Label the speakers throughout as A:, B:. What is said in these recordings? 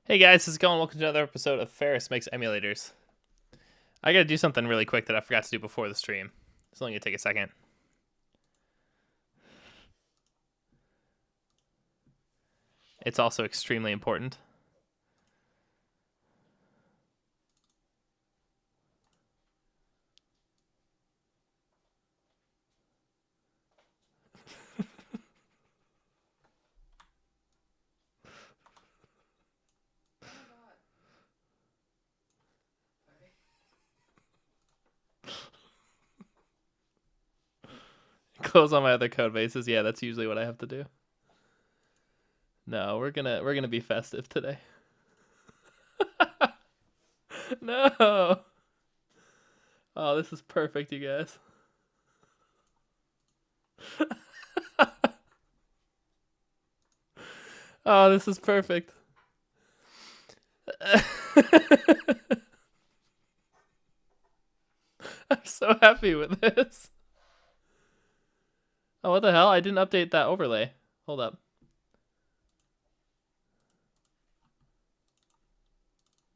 A: Hey guys, how's it going? Welcome to another episode of Ferris Makes Emulators. I gotta do something really quick that I forgot to do before the stream. It's only gonna take a second. It's also extremely important. Close all my other code bases. Yeah, that's usually what I have to do. No, we're gonna be festive today. No. Oh, this is perfect, you guys. Oh, this is perfect. I'm so happy with this. Oh, what the hell? I didn't update that overlay. Hold up.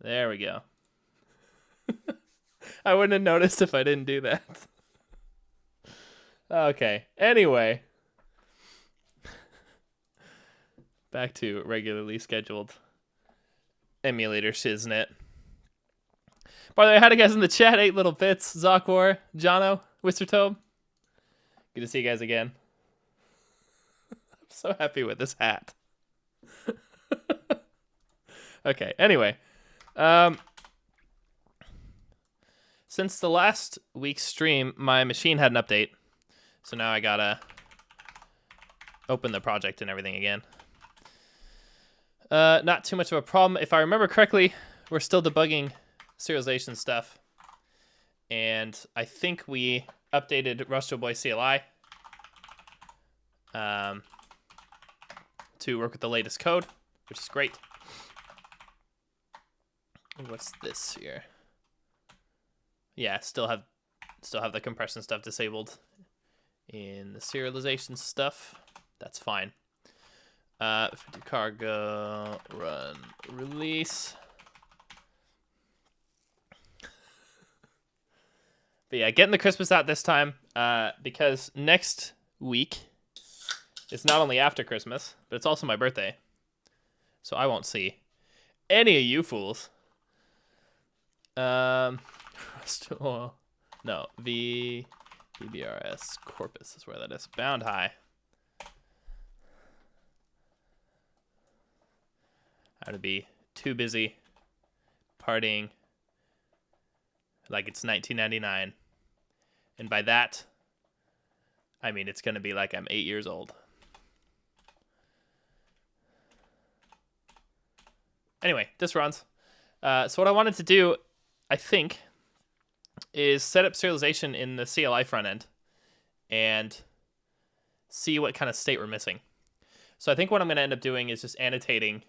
A: There we go. I wouldn't have noticed if I didn't do that. Okay. Anyway. Back to regularly scheduled emulator shiznit. By the way, how do you guys in the chat? 8 Little Bits, Zokwar, Jono, Wistertobe. Good to see you guys again. I'm so happy with this hat. Okay, anyway. Since the last week's stream, my machine had an update. So now I gotta open the project and everything again. Not too much of a problem. If I remember correctly, we're still debugging serialization stuff. And I think we updated Rustro Boy CLI to work with the latest code, which is great. What's this here? Yeah, still have the compression stuff disabled in the serialization stuff. That's fine. If we do cargo, run, release. But yeah, getting the Christmas out this time, because next week is not only after Christmas, but it's also my birthday. So I won't see any of you fools. No, VBRS Corpus is where that is. Bound High. I would be too busy partying like it's 1999. And by that, I mean it's going to be like I'm 8 years old. Anyway, this runs. So what I wanted to do, I think, is set up serialization in the CLI front end and see what kind of state we're missing. So I think what I'm going to end up doing is just annotating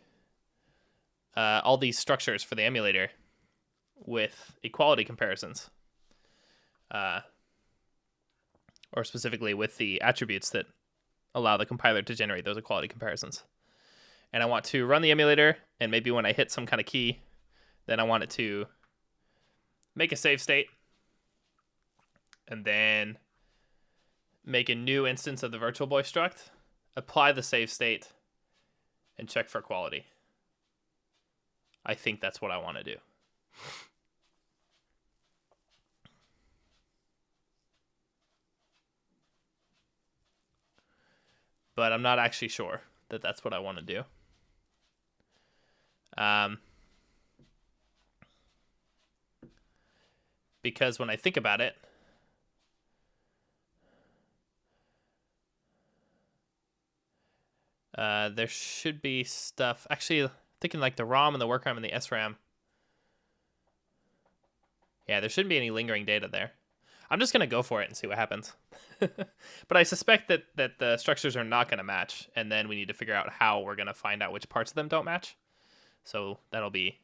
A: all these structures for the emulator with equality comparisons. Or specifically with the attributes that allow the compiler to generate those equality comparisons. And I want to run the emulator, and maybe when I hit some kind of key, then I want it to make a save state, and then make a new instance of the Virtual Boy struct, apply the save state, and check for quality. I think that's what I want to do. But I'm not actually sure that that's what I want to do. Because when I think about it, there should be stuff. Actually, thinking like the ROM and the work RAM and the SRAM. Yeah, there shouldn't be any lingering data there. I'm just going to go for it and see what happens. But I suspect that the structures are not going to match, and then we need to figure out how we're going to find out which parts of them don't match. So that'll be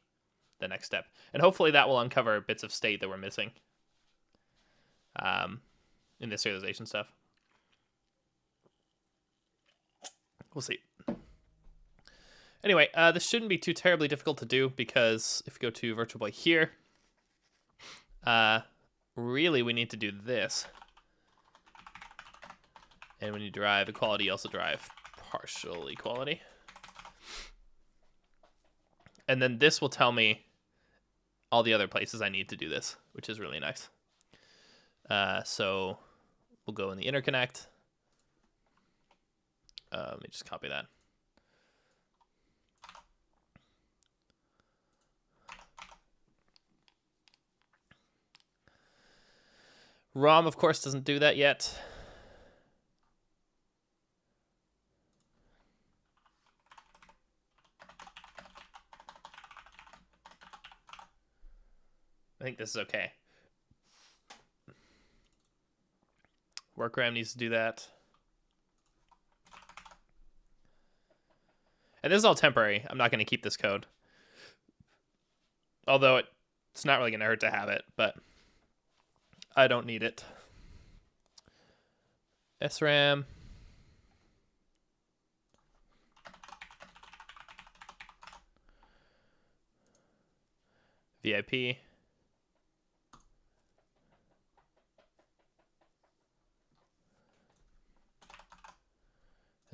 A: the next step. And hopefully that will uncover bits of state that we're missing in the serialization stuff. We'll see. Anyway, this shouldn't be too terribly difficult to do because if you go to Virtual Boy here, really we need to do this. And when you derive equality, you also derive partial equality. And then this will tell me all the other places I need to do this, which is really nice. So we'll go in the interconnect. Let me just copy that. ROM, of course, doesn't do that yet. I think this is okay. Workaround needs to do that. And this is all temporary. I'm not going to keep this code. Although it's not really going to hurt to have it, but I don't need it. SRAM. VIP.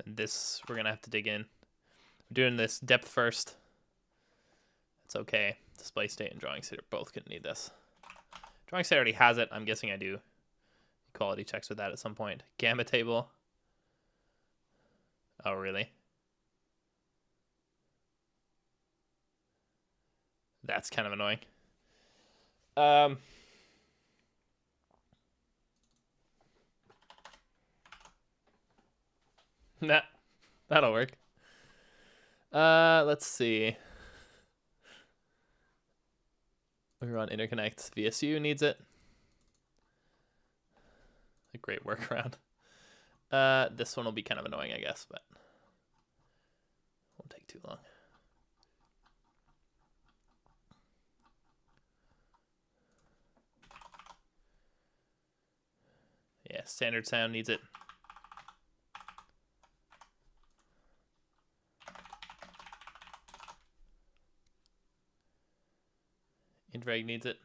A: And this, we're going to have to dig in. We're doing this depth first. It's okay. Display state and drawing state are both going to need this. Drawing state already has it. I'm guessing I do equality checks with that at some point. Gamma table. Oh, really? That's kind of annoying. Nah, that'll work. Let's see. We're on interconnect. VSU needs it. A great workaround. This one will be kind of annoying, I guess, but won't take too long. Yeah, standard sound needs it. Intreg needs it.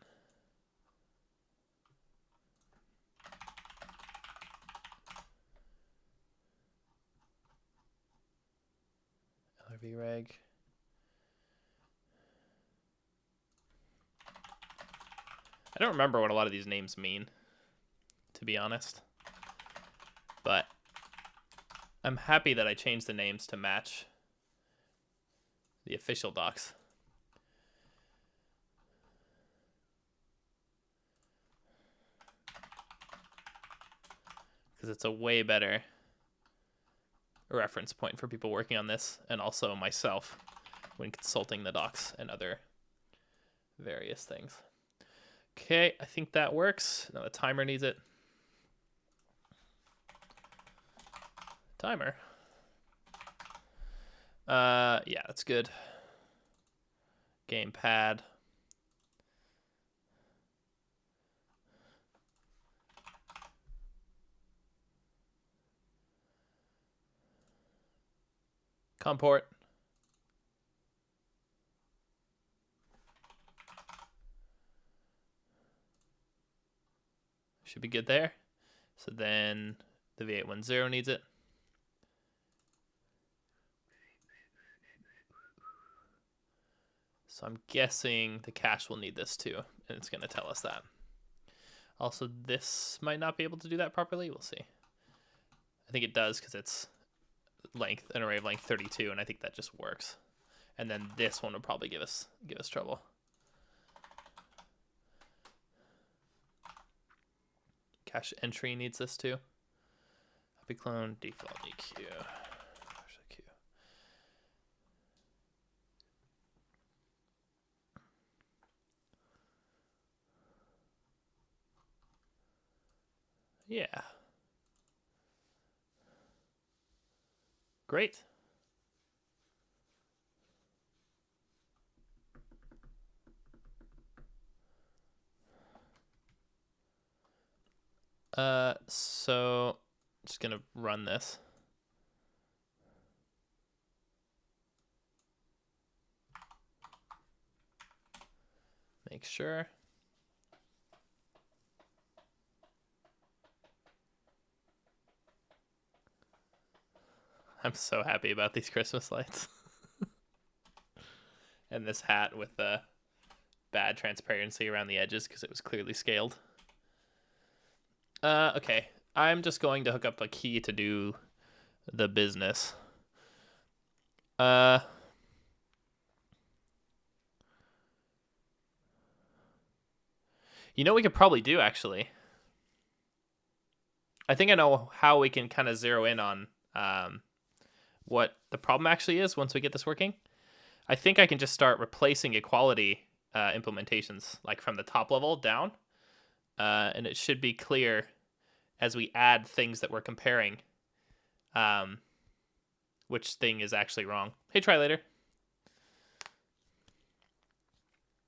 A: LRV reg. I don't remember what a lot of these names mean, to be honest. But I'm happy that I changed the names to match the official docs. Because it's a way better reference point for people working on this, and also myself when consulting the docs and other various things. Okay, I think that works. Now the timer needs it. Timer. Yeah, that's good. Gamepad. Comport. Should be good there. So then the V810 needs it. So I'm guessing the cache will need this too, and it's going to tell us that. Also, this might not be able to do that properly. We'll see. I think it does because it's length, an array of length 32, and I think that just works. And then this one will probably give us trouble. Cache entry needs this too. Copy clone default EQ. Yeah. Great. So just gonna run this. make sure. I'm so happy about these Christmas lights. And this hat with the bad transparency around the edges because it was clearly scaled. Okay, I'm just going to hook up a key to do the business. You know what we could probably do, actually? I think I know how we can kind of zero in on what the problem actually is once we get this working. I think I can just start replacing equality implementations, like from the top level down. And it should be clear as we add things that we're comparing which thing is actually wrong. Hey, try later.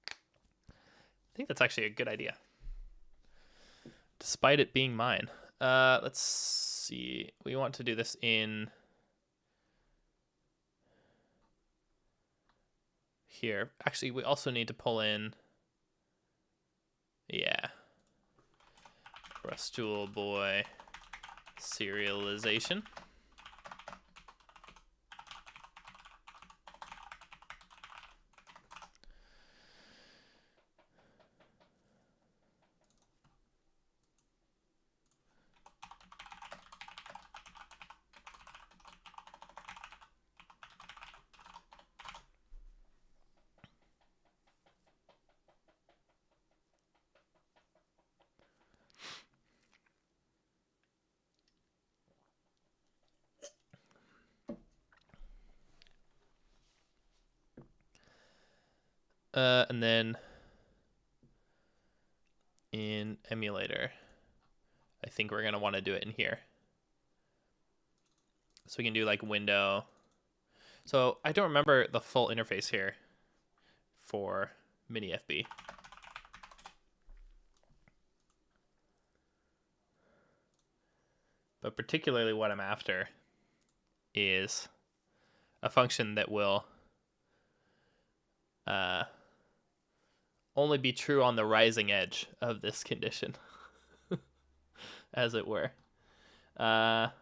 A: I think that's actually a good idea, despite it being mine. Let's see. We want to do this in here. Actually, we also need to pull in, yeah, Rustool boy serialization. And then in emulator, I think we're going to want to do it in here. So we can do like window. So I don't remember the full interface here for mini FB. But particularly what I'm after is a function that will only be true on the rising edge of this condition, as it were. Docs.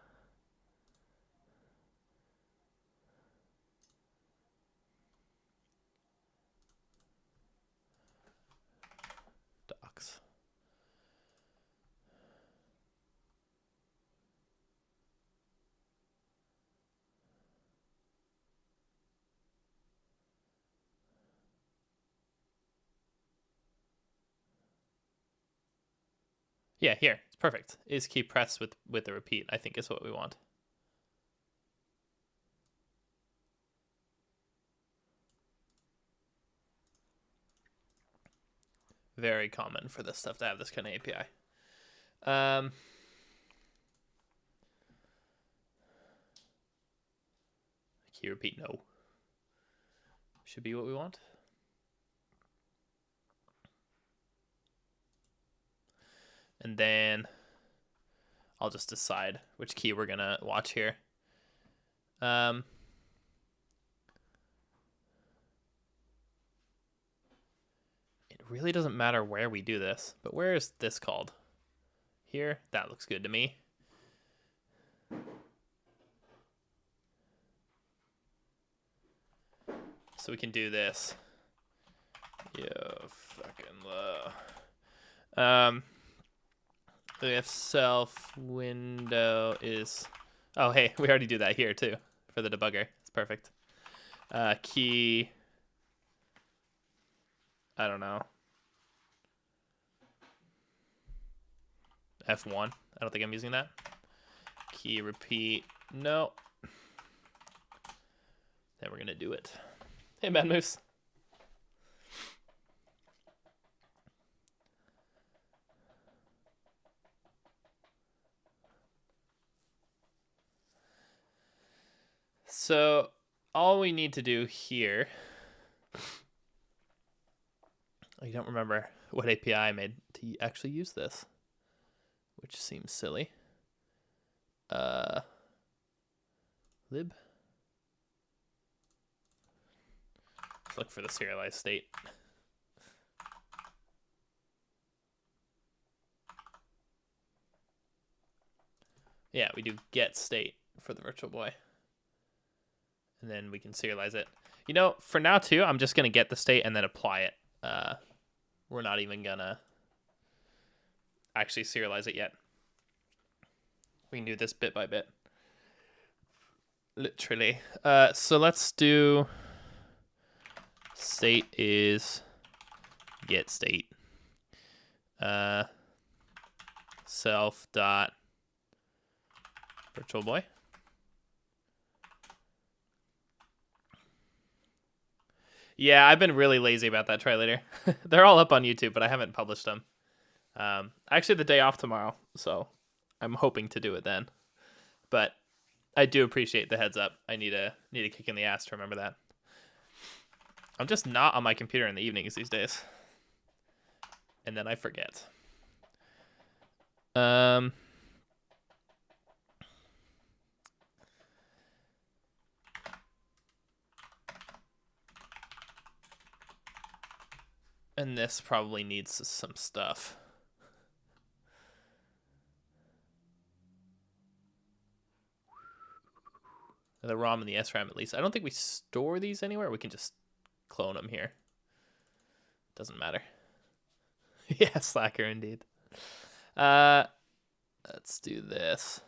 A: Yeah, here. It's perfect. Is key pressed with the repeat, I think is what we want. Very common for this stuff to have this kind of API. Key repeat, no. Should be what we want. And then I'll just decide which key we're going to watch here. It really doesn't matter where we do this, but where is this called? Here? That looks good to me. So we can do this. Yo, fucking low. If self window is, oh hey, we already do that here too for the debugger. It's perfect. Key, I don't know. F1. I don't think I'm using that. Key repeat. No. Then we're gonna do it. Hey, Mad Moose. So all we need to do here, I don't remember what API I made to actually use this, which seems silly. Lib. Let's look for the serialized state. Yeah, we do get state for the Virtual Boy. And then we can serialize it. You know, for now too, I'm just gonna get the state and then apply it. We're not even gonna actually serialize it yet. We can do this bit by bit. Literally. So let's do state is get state. Self dot Virtual Boy. Yeah, I've been really lazy about that. Try later. They're all up on YouTube, but I haven't published them. Actually, the day off tomorrow, so I'm hoping to do it then. But I do appreciate the heads up. I need a kick in the ass to remember that. I'm just not on my computer in the evenings these days, and then I forget. And this probably needs some stuff. The ROM and the SRAM at least. I don't think we store these anywhere. We can just clone them here. Doesn't matter. Yeah, slacker indeed. Let's do this.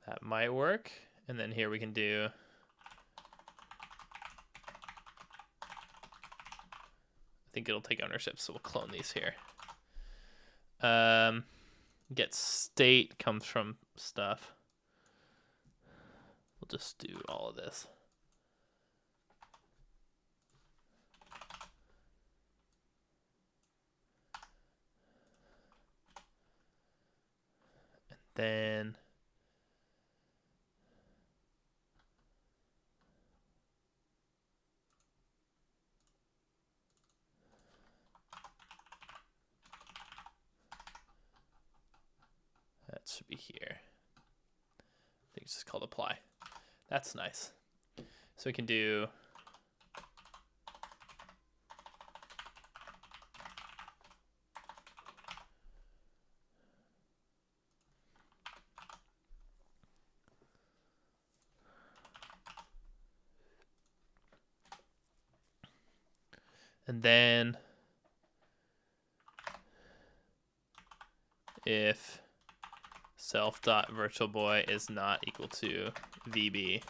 A: That might work. And then here we can do I think it'll take ownership, so we'll clone these here. Get state comes from stuff. We'll just do all of this. And then that should be here. I think it's just called apply. That's nice. So we can do and then if self.virtualBoy is not equal to VB,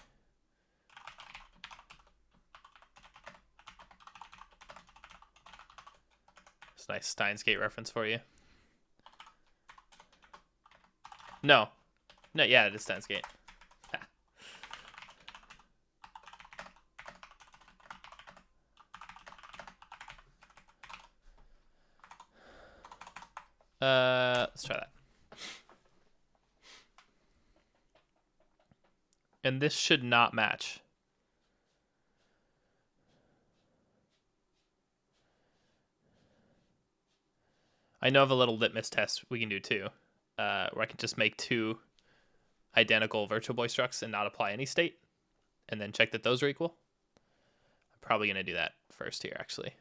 A: it's a nice Steins Gate reference for you. No, yeah, it is Steins Gate. Let's try that. And this should not match. I know of a little litmus test we can do too, where I can just make two identical Virtual Boy structs and not apply any state, and then check that those are equal. I'm probably going to do that first here, actually,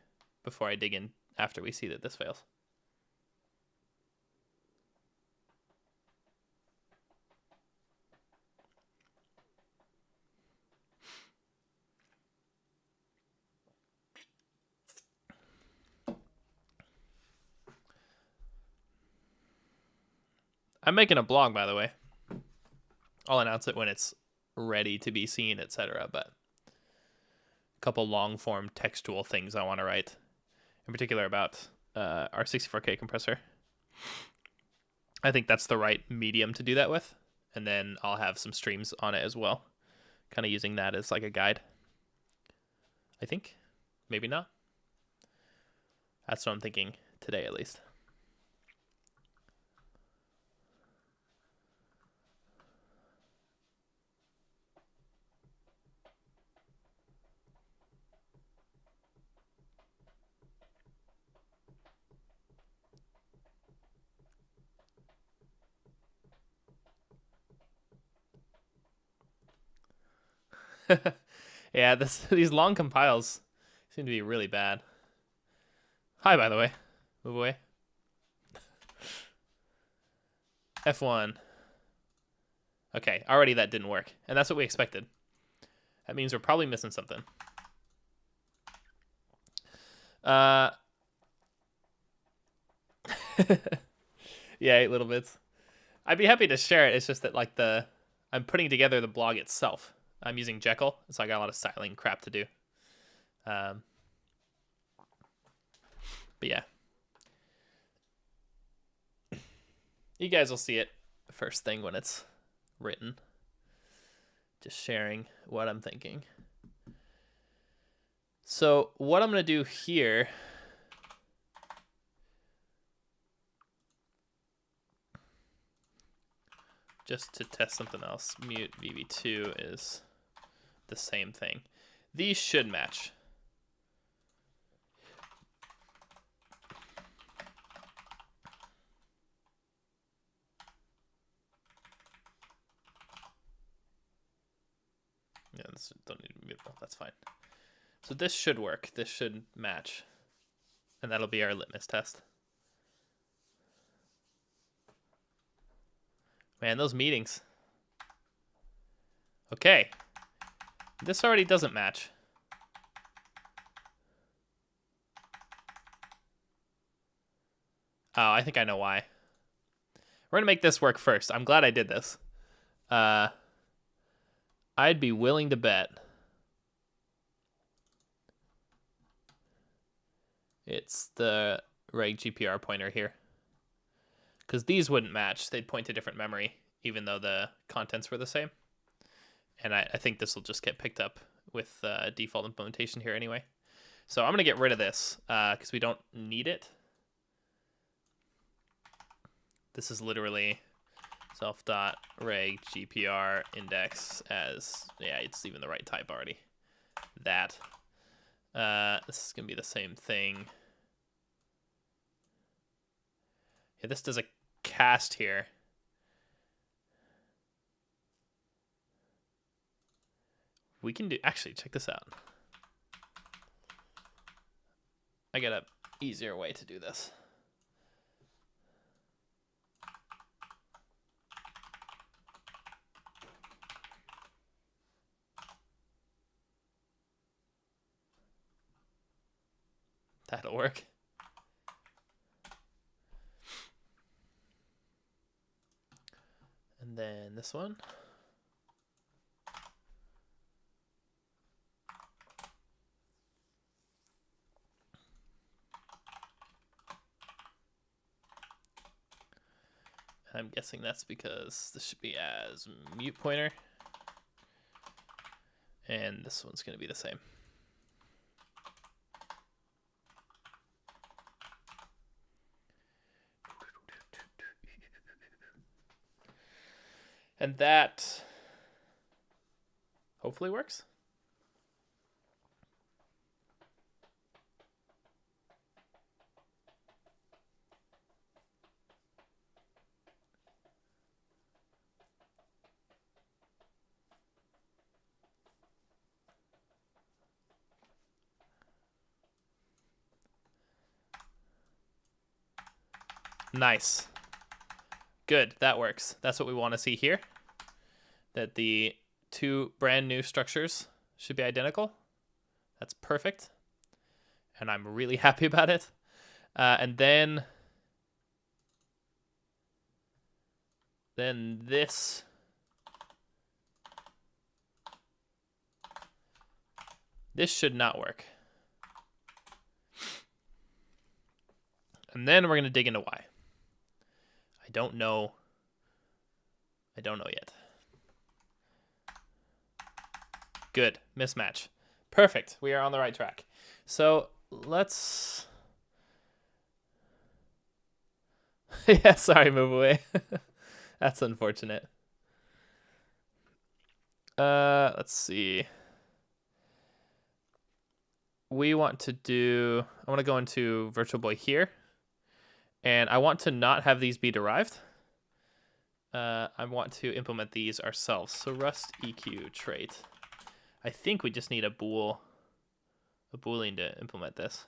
A: before I dig in after we see that this fails. I'm making a blog, by the way. I'll announce it when it's ready to be seen, etc. But a couple long-form textual things I want to write, in particular about our 64K compressor. I think that's the right medium to do that with. And then I'll have some streams on it as well, kind of using that as like a guide. I think. Maybe not. That's what I'm thinking today, at least. Yeah, these long compiles seem to be really bad. Hi, by the way. Move away. F1. Okay, already that didn't work. And that's what we expected. That means we're probably missing something. Yeah, 8 little bits. I'd be happy to share it. It's just that like I'm putting together the blog itself. I'm using Jekyll, so I got a lot of styling crap to do. But yeah. You guys will see it first thing when it's written. Just sharing what I'm thinking. So what I'm going to do here, just to test something else, mute VB2 is the same thing. These should match. Yeah, this don't need to be mutable. That's fine. So this should work. This should match. And that'll be our litmus test. Man, those meetings. Okay. This already doesn't match. Oh, I think I know why. We're going to make this work first. I'm glad I did this. I'd be willing to bet it's the reg GPR pointer here. Because these wouldn't match. They'd point to different memory, even though the contents were the same. And I think this will just get picked up with default implementation here anyway. So I'm going to get rid of this because we don't need it. This is literally self.reg GPR index as, yeah, it's even the right type already. That. This is going to be the same thing. Yeah, this does a cast here. We can do, actually, check this out. I got an easier way to do this. That'll work. And then this one. I'm guessing that's because this should be as mute pointer. And this one's going to be the same. And that hopefully works. Nice. Good, that works. That's what we want to see here. That the two brand new structures should be identical. That's perfect. And I'm really happy about it. And then this should not work. And then we're going to dig into why. I don't know yet. Good. Mismatch. Perfect. We are on the right track. So let's... yeah, sorry, move away. That's unfortunate. Let's see. We want to do... I want to go into Virtual Boy here. And I want to not have these be derived. I want to implement these ourselves. So Rust EQ trait. I think we just need a Boolean to implement this.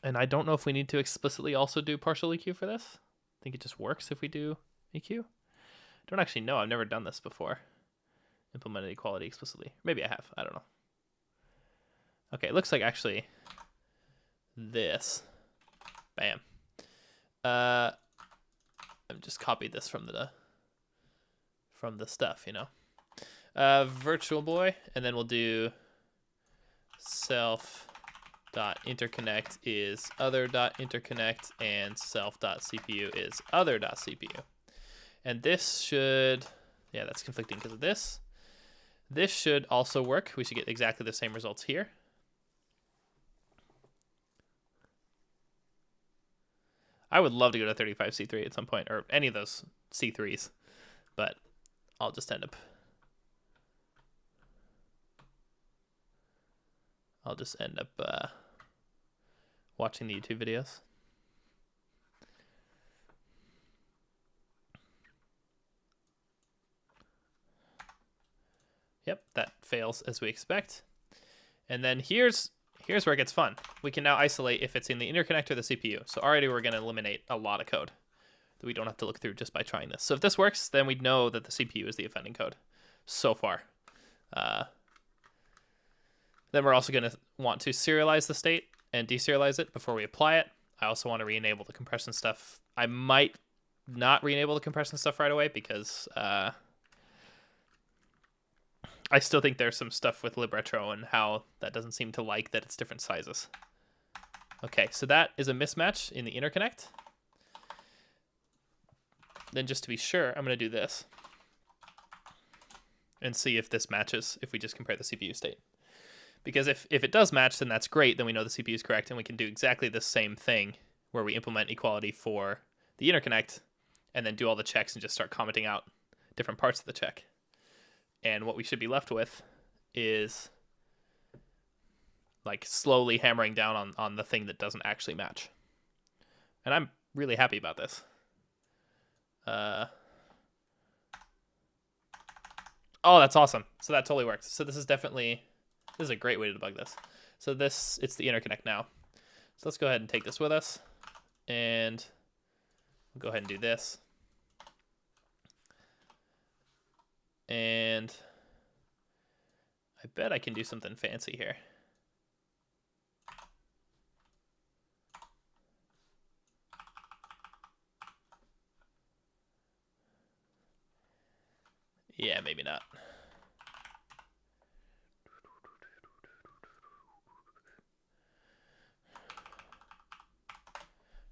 A: And I don't know if we need to explicitly also do partial EQ for this. I think it just works if we do EQ. I don't actually know. I've never done this before. Implemented equality explicitly. Maybe I have. I don't know. Okay, it looks like actually this. Bam. I've just copied this from the stuff, you know. Virtual boy, and then we'll do self.interconnect is other.interconnect, and self.cpu is other.cpu. And this should, yeah, that's conflicting because of this. This should also work. We should get exactly the same results here. I would love to go to 35C3 at some point, or any of those C3s, but I'll just end up watching the YouTube videos. Yep, that fails as we expect. And then here's where it gets fun. We can now isolate if it's in the interconnect or the CPU. So already we're going to eliminate a lot of code that we don't have to look through just by trying this. So if this works, then we'd know that the CPU is the offending code so far. Then we're also going to want to serialize the state and deserialize it before we apply it. I also want to re-enable the compression stuff. I might not re-enable the compression stuff right away because I still think there's some stuff with Libretro and how that doesn't seem to like that it's different sizes. Okay, so that is a mismatch in the interconnect. Then just to be sure, I'm going to do this and see if this matches if we just compare the CPU state. Because if it does match, then that's great. Then we know the CPU is correct, and we can do exactly the same thing where we implement equality for the interconnect and then do all the checks and just start commenting out different parts of the check. And what we should be left with is like slowly hammering down on the thing that doesn't actually match. And I'm really happy about this. Oh, that's awesome. So that totally works. So this is a great way to debug this. So it's the interconnect now. So let's go ahead and take this with us. And we'll go ahead and do this. And I bet I can do something fancy here. Yeah, maybe not.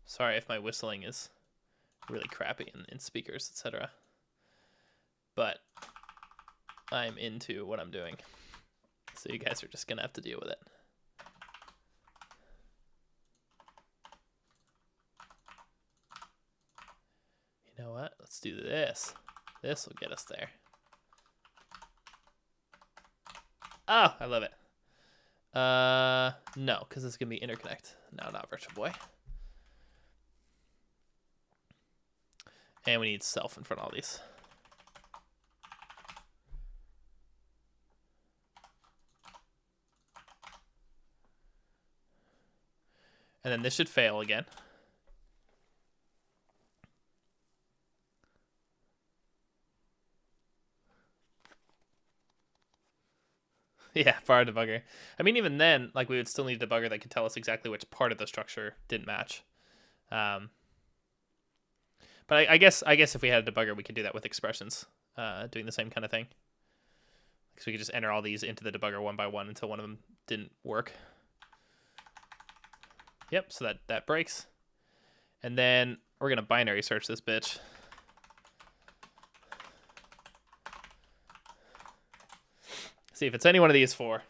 A: Sorry if my whistling is really crappy in speakers, etc. But I'm into what I'm doing. So you guys are just going to have to deal with it. You know what? Let's do this. This will get us there. Oh, I love it. No, because it's going to be interconnect. No, not virtual boy. And we need self in front of all these. And then this should fail again. Yeah, bar debugger. I mean, even then, like, we would still need a debugger that could tell us exactly which part of the structure didn't match. But I guess if we had a debugger, we could do that with expressions, doing the same kind of thing. Because we could just enter all these into the debugger one by one until one of them didn't work. Yep, so that breaks. And then we're going to binary search this bitch. See if it's any one of these four.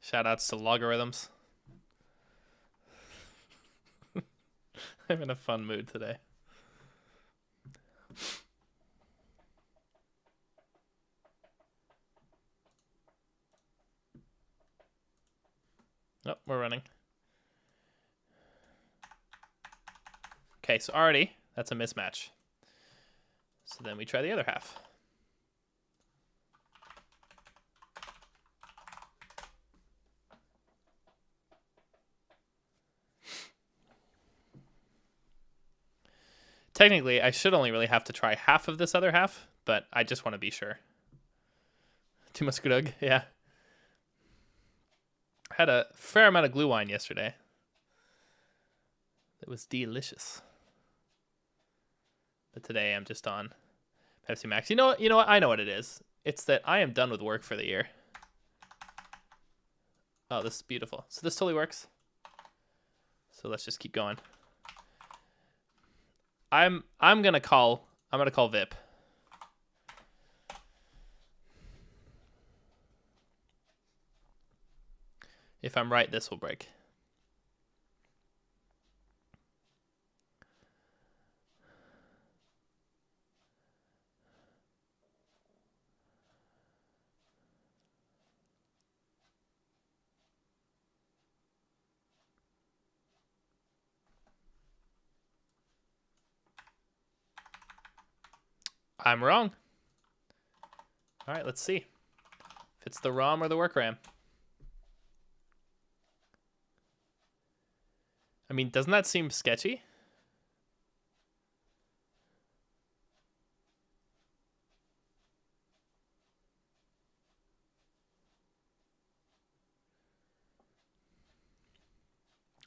A: Shoutouts to logarithms. I'm in a fun mood today. Oh, we're running. Okay, so already that's a mismatch. So then we try the other half. Technically, I should only really have to try half of this other half, but I just want to be sure. Too much grug, yeah. I had a fair amount of glue wine yesterday. It was delicious. But today I'm just on Pepsi Max. You know what? I know what it is. It's that I am done with work for the year. Oh, this is beautiful. So this totally works. So let's just keep going. I'm gonna call VIP. If I'm right, this will break. I'm wrong. All right, let's see if it's the ROM or the work RAM. I mean, doesn't that seem sketchy?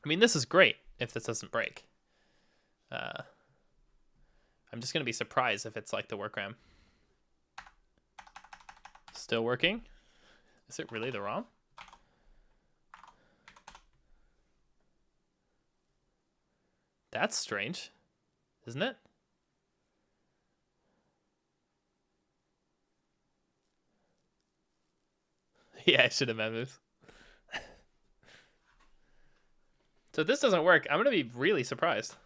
A: I mean, this is great if this doesn't break. I'm just going to be surprised if it's like the work RAM. Still working? Is it really the ROM? That's strange, isn't it? Yeah, I should have meant this. So if this doesn't work, I'm going to be really surprised.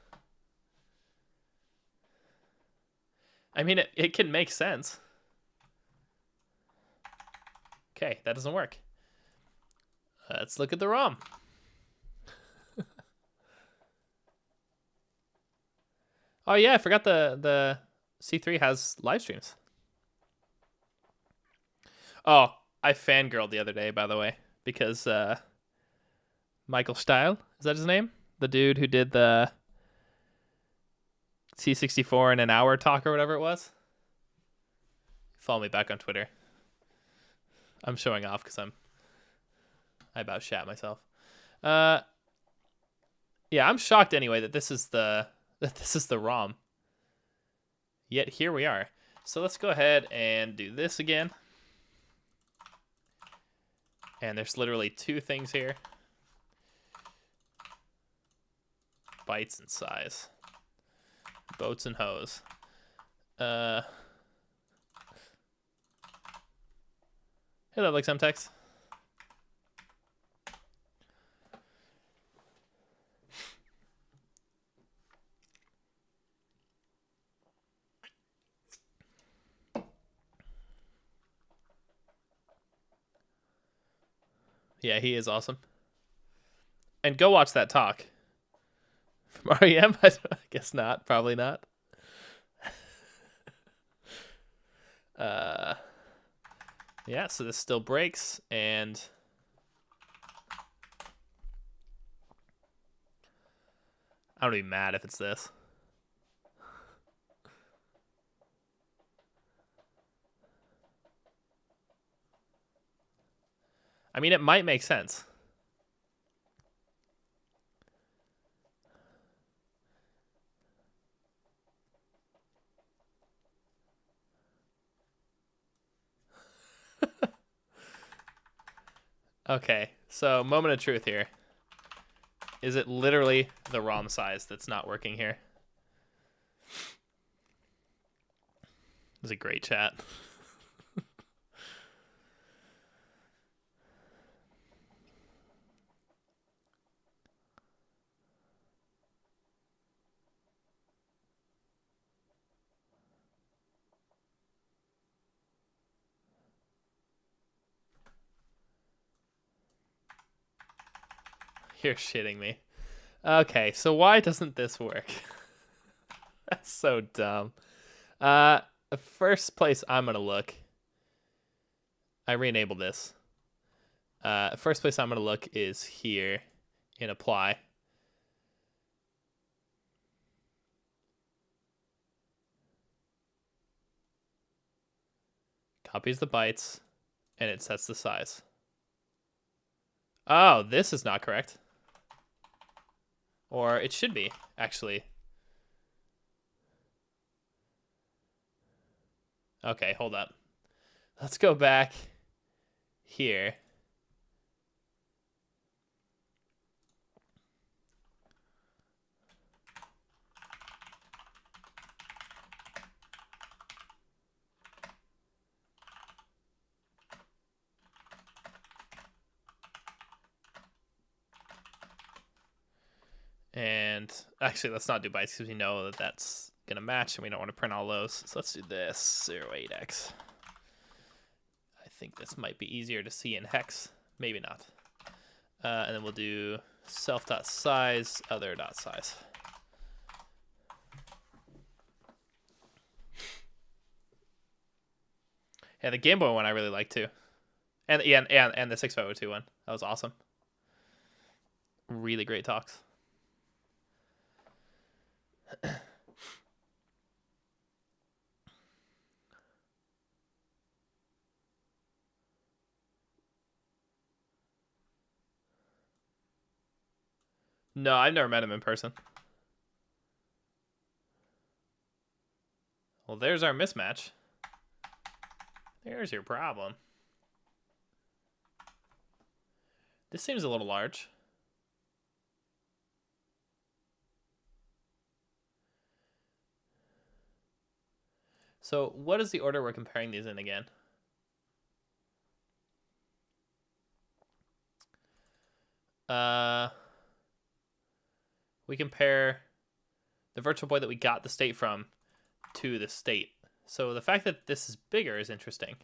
A: I mean, it can make sense. Okay, that doesn't work. Let's look at the ROM. Oh yeah, I forgot the C3 has live streams. Oh, I fangirled the other day, by the way, because Michael Steil, is that his name? The dude who did the C64 in an hour talk or whatever it was. Follow me back on Twitter. I'm showing off because I about shat myself. Yeah, I'm shocked anyway that this is the ROM. Yet here we are. So let's go ahead and do this again. And there's literally two things here. Bytes and size. Boats and hose. Hey, that looks some text. Yeah, he is awesome. And go watch that talk. From REM? I guess not. Probably not. Yeah, so this still breaks, and I'm gonna be mad if it's this. I mean, it might make sense. Okay, so moment of truth here. Is it literally the ROM size that's not working here? This is a great chat. You're shitting me. Okay, so why doesn't this work? That's so dumb. The first place I'm gonna look. I re-enabled this. First place I'm gonna look is here in apply. Copies the bytes, and it sets the size. Oh, this is not correct. Or it should be, actually. Okay, hold up. Let's go back here. And actually, let's not do bytes because we know that that's going to match and we don't want to print all those. So let's do this, 08x. I think this might be easier to see in hex. Maybe not. And then we'll do self.size, other.size. Yeah, the Game Boy one I really like too. And the 6502 one. That was awesome. Really great talks. No, I've never met him in person. Well, there's our mismatch. There's your problem. This seems a little large. So what is the order we're comparing these in again? We compare the Virtual Boy that we got the state from to the state. So the fact that this is bigger is interesting.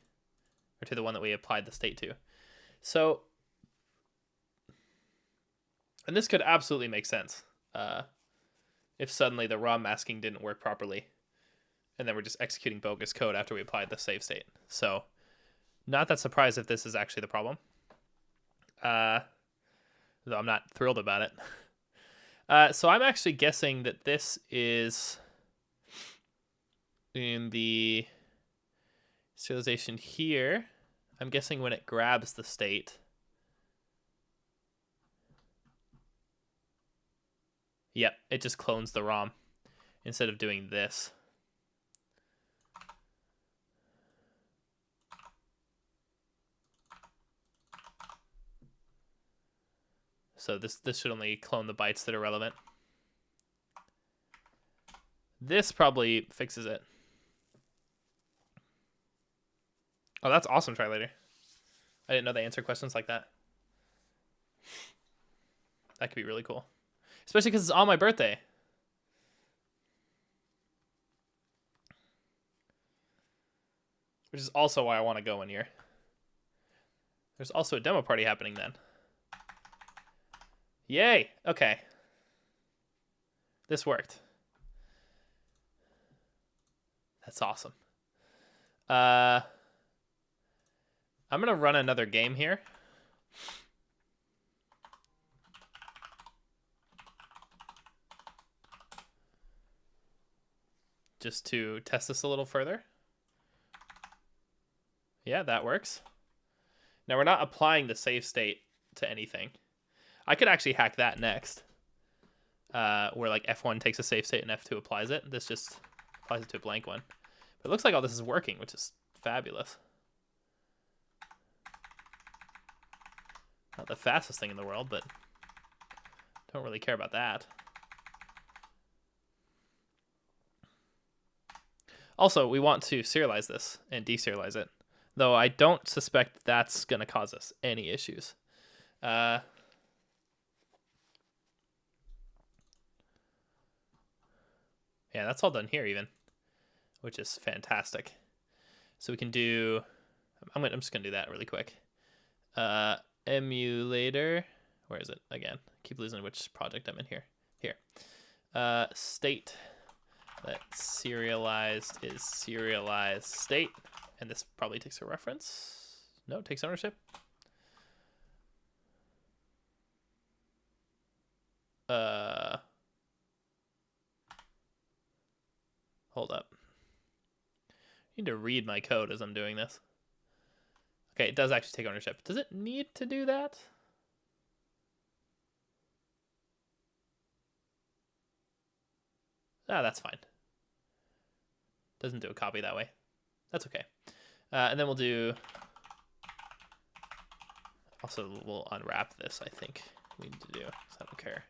A: Or to the one that we applied the state to. So, and this could absolutely make sense. If suddenly the ROM masking didn't work properly. And then we're just executing bogus code after we applied the save state. So, not that surprised if this is actually the problem. Though I'm not thrilled about it. So I'm actually guessing that this is in the serialization here. I'm guessing when it grabs the state. Yep, it just clones the ROM instead of doing this. So this should only clone the bytes that are relevant. This probably fixes it. Oh, that's awesome, Try Later. I didn't know they answer questions like that. That could be really cool. Especially because it's on my birthday. Which is also why I want to go in here. There's also a demo party happening then. Yay! Okay. This worked. That's awesome. I'm going to run another game here. Just to test this a little further. Yeah, that works. Now we're not applying the save state to anything. I could actually hack that next. Where like F1 takes a save state and F2 applies it. This just applies it to a blank one. But it looks like all this is working, which is fabulous. Not the fastest thing in the world, but don't really care about that. Also, we want to serialize this and deserialize it. Though I don't suspect that's going to cause us any issues. Yeah, that's all done here even, which is fantastic. So we can do, I'm just going to do that really quick. Emulator, where is it again? I keep losing which project I'm in here. Here. State that serialized is serialized state. And this probably takes a reference. No, it takes ownership. Hold up. I need to read my code as I'm doing this. Okay, it does actually take ownership. Does it need to do that? Ah, that's fine. Doesn't do a copy that way. That's okay. And then we'll do... Also, we'll unwrap this, I think we need to do, because I don't care.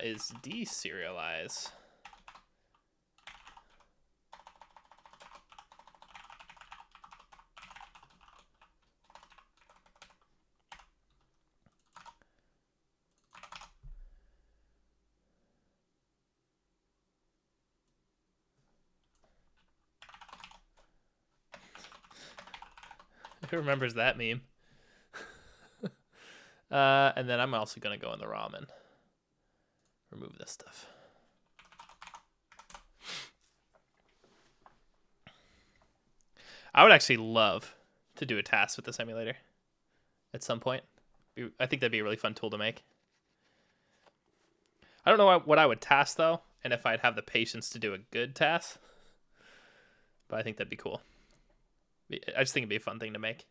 A: Is deserialize. Who remembers that meme? And then I'm also going to go in the ROM and remove this stuff. I would actually love to do a task with this emulator at some point. I think that'd be a really fun tool to make. I don't know what I would task, though, and if I'd have the patience to do a good task. But I think that'd be cool. I just think it'd be a fun thing to make.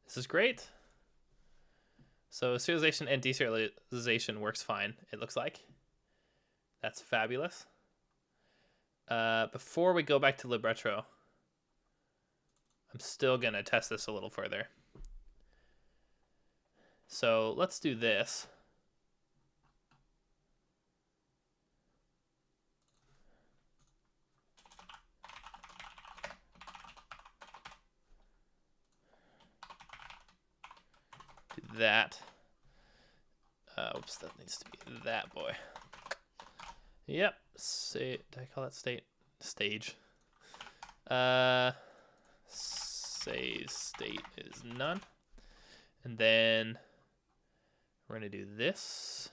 A: This is great. So serialization and deserialization works fine, it looks like. That's fabulous. Before we go back to Libretro, I'm still going to test this a little further. So let's do this. Do that. Oops, that needs to be that boy. Yep. Say, did I call that state? Stage. Say state is none. And then we're going to do this.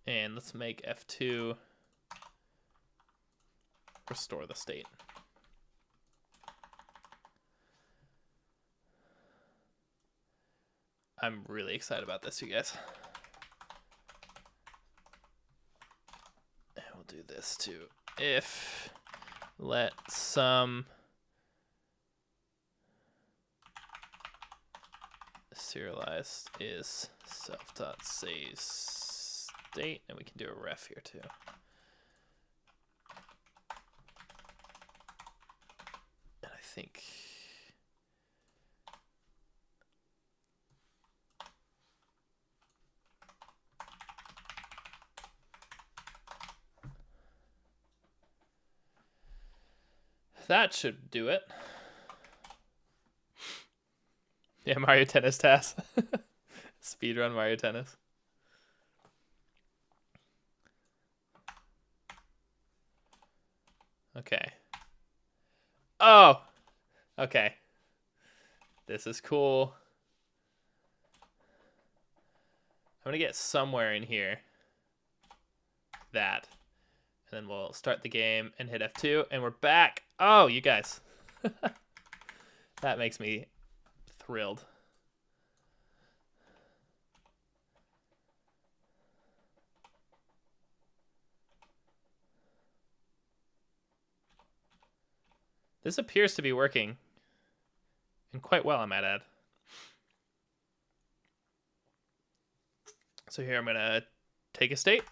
A: And let's make F2 restore the state. I'm really excited about this, you guys. And we'll do this too. If let some serialized is self.say state, and we can do a ref here too. And I think that should do it. Yeah, Mario Tennis task. Speedrun Mario Tennis. Okay. Oh! Okay. This is cool. I'm going to get somewhere in here. That. And then we'll start the game and hit F2, and we're back. Oh, you guys. That makes me thrilled. This appears to be working, and quite well, I might add. So here I'm going to take a state,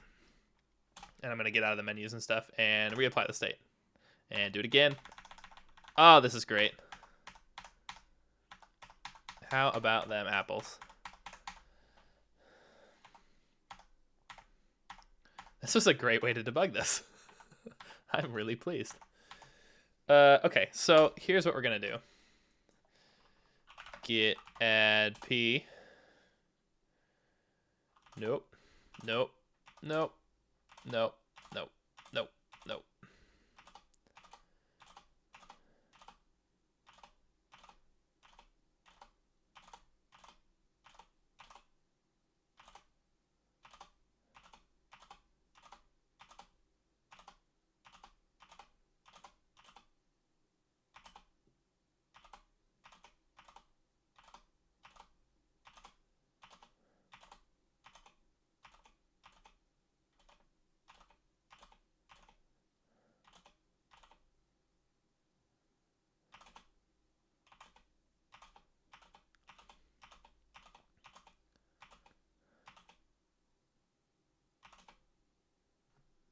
A: and I'm going to get out of the menus and stuff, and reapply the state. And do it again. Oh, this is great. How about them apples? This was a great way to debug this. I'm really pleased. Okay, so here's what we're going to do. Git add p. Nope. Nope. Nope. Nope. Nope. Nope. Nope.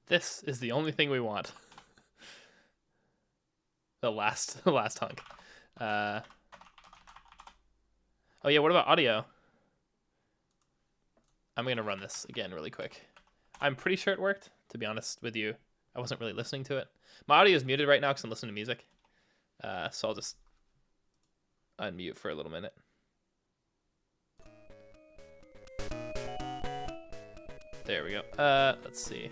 A: This is the only thing we want. the last hunk. Oh yeah, what about audio? I'm gonna run this again really quick. I'm pretty sure it worked, to be honest with you. I wasn't really listening to it. My audio is muted right now because I'm listening to music. So I'll just unmute for a little minute. There we go. Let's see.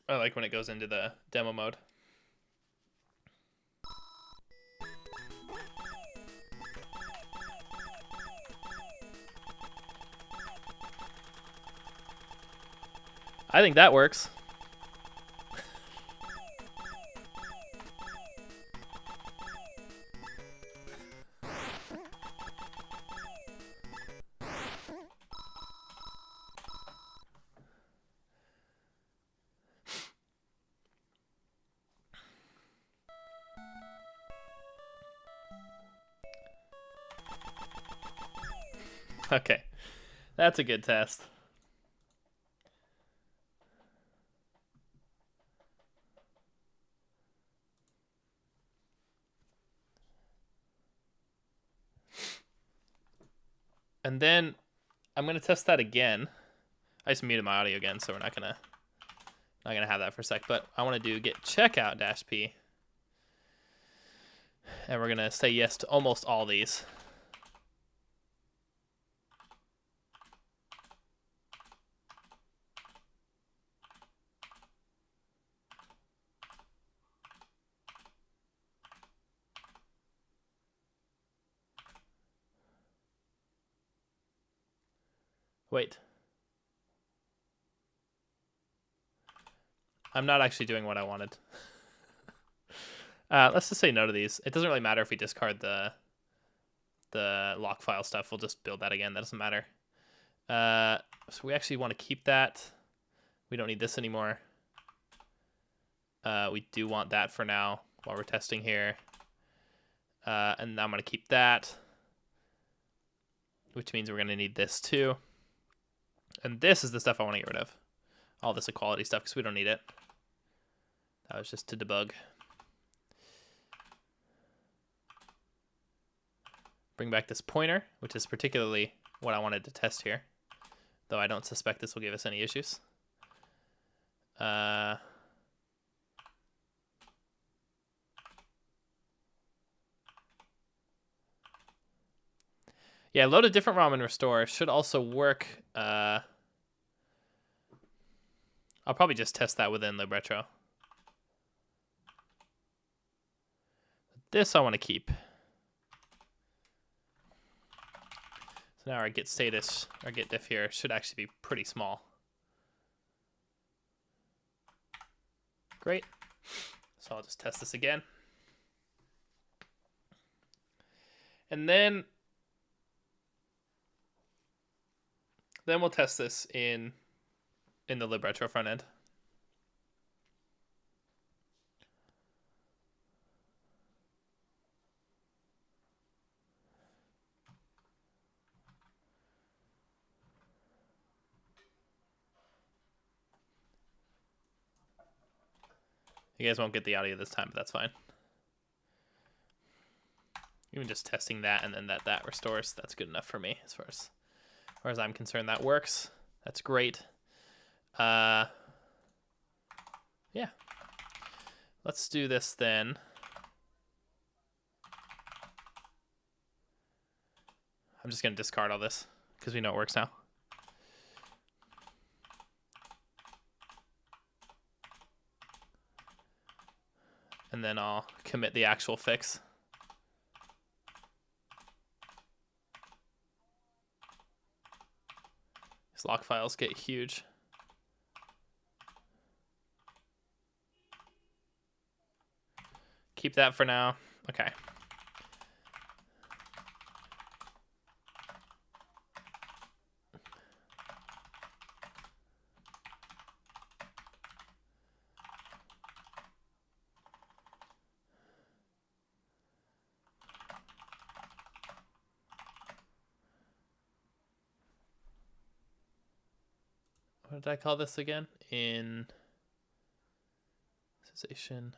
A: I like when it goes into the demo mode. I think that works. Okay, that's a good test. And then I'm gonna test that again. I just muted my audio again, so we're not gonna have that for a sec. But I want to do get checkout -p, and we're gonna say yes to almost all these. Wait. I'm not actually doing what I wanted. Let's just say no to these. It doesn't really matter if we discard the lock file stuff. We'll just build that again. That doesn't matter. So we actually want to keep that. We don't need this anymore. We do want that for now while we're testing here. And now I'm going to keep that, which means we're going to need this too. And this is the stuff I want to get rid of. All this equality stuff, because we don't need it. That was just to debug. Bring back this pointer, which is particularly what I wanted to test here, though I don't suspect this will give us any issues. Yeah, load a different ROM and restore should also work. I'll probably just test that within Libretro. This I want to keep. So now our get status, our get diff here should actually be pretty small. Great. So I'll just test this again. And then we'll test this in the Libretro front end. You guys won't get the audio this time, but that's fine. Even just testing that and then that restores, that's good enough for me as far as I'm concerned. That works. That's great. Yeah. Let's do this then. I'm just going to discard all this because we know it works now. And then I'll commit the actual fix. These lock files get huge. Keep that for now. Okay. What did I call this again? In cessation.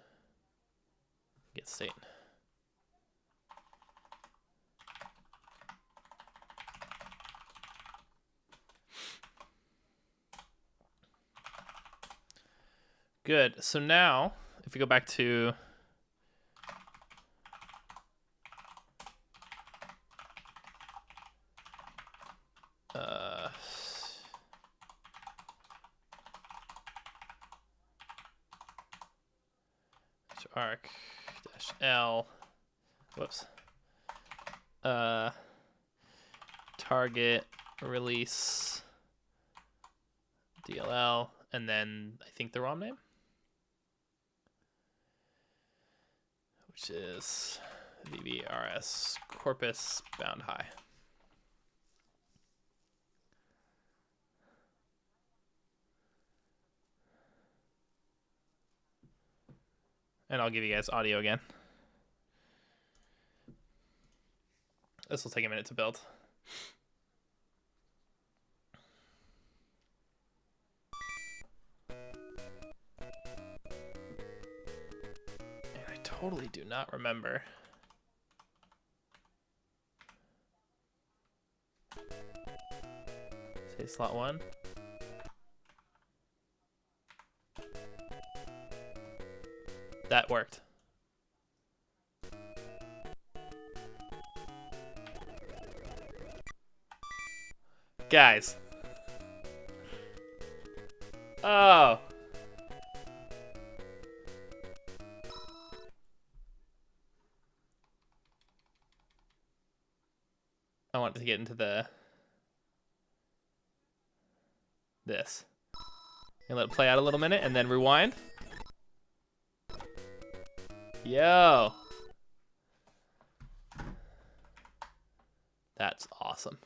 A: Get state. Good. So now, if we go back to arc dash L, whoops, target release DLL, and then I think the ROM name, which is VBRS corpus bound high. And I'll give you guys audio again. This will take a minute to build. And I totally do not remember. Say slot 1. That worked. Guys. Oh. I want to get into this. And let it play out a little minute and then rewind. Yo. That's awesome.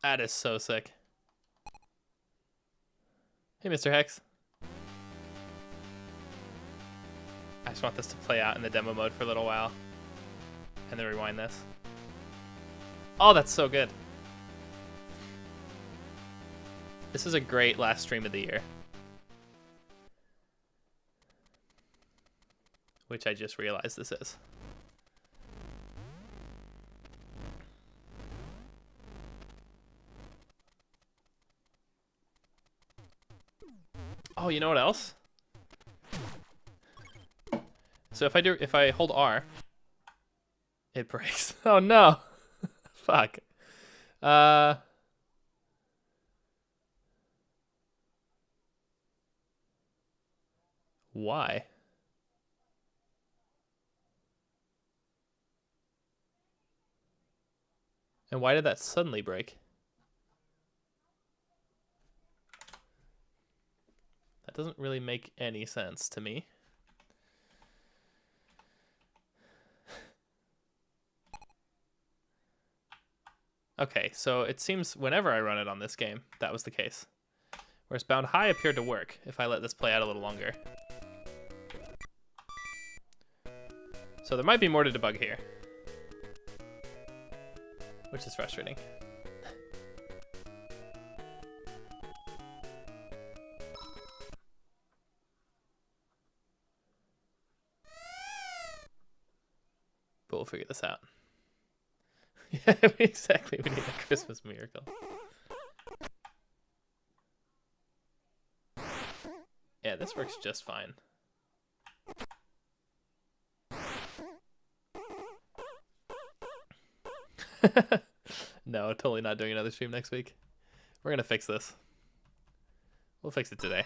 A: That is so sick. Hey, Mr. Hex. I just want this to play out in the demo mode for a little while. And then rewind this. Oh, that's so good. This is a great last stream of the year. Which I just realized this is. Oh, you know what else? So if I hold R, it breaks. Oh no. Fuck. Why? And why did that suddenly break? That doesn't really make any sense to me. Okay, so it seems whenever I run it on this game, that was the case. Whereas bound high appeared to work if I let this play out a little longer. So there might be more to debug here. Which is frustrating. We'll figure this out. Yeah, exactly. We need a Christmas miracle. Yeah, this works just fine. No, totally not doing another stream next week. We're gonna fix this. We'll fix it today.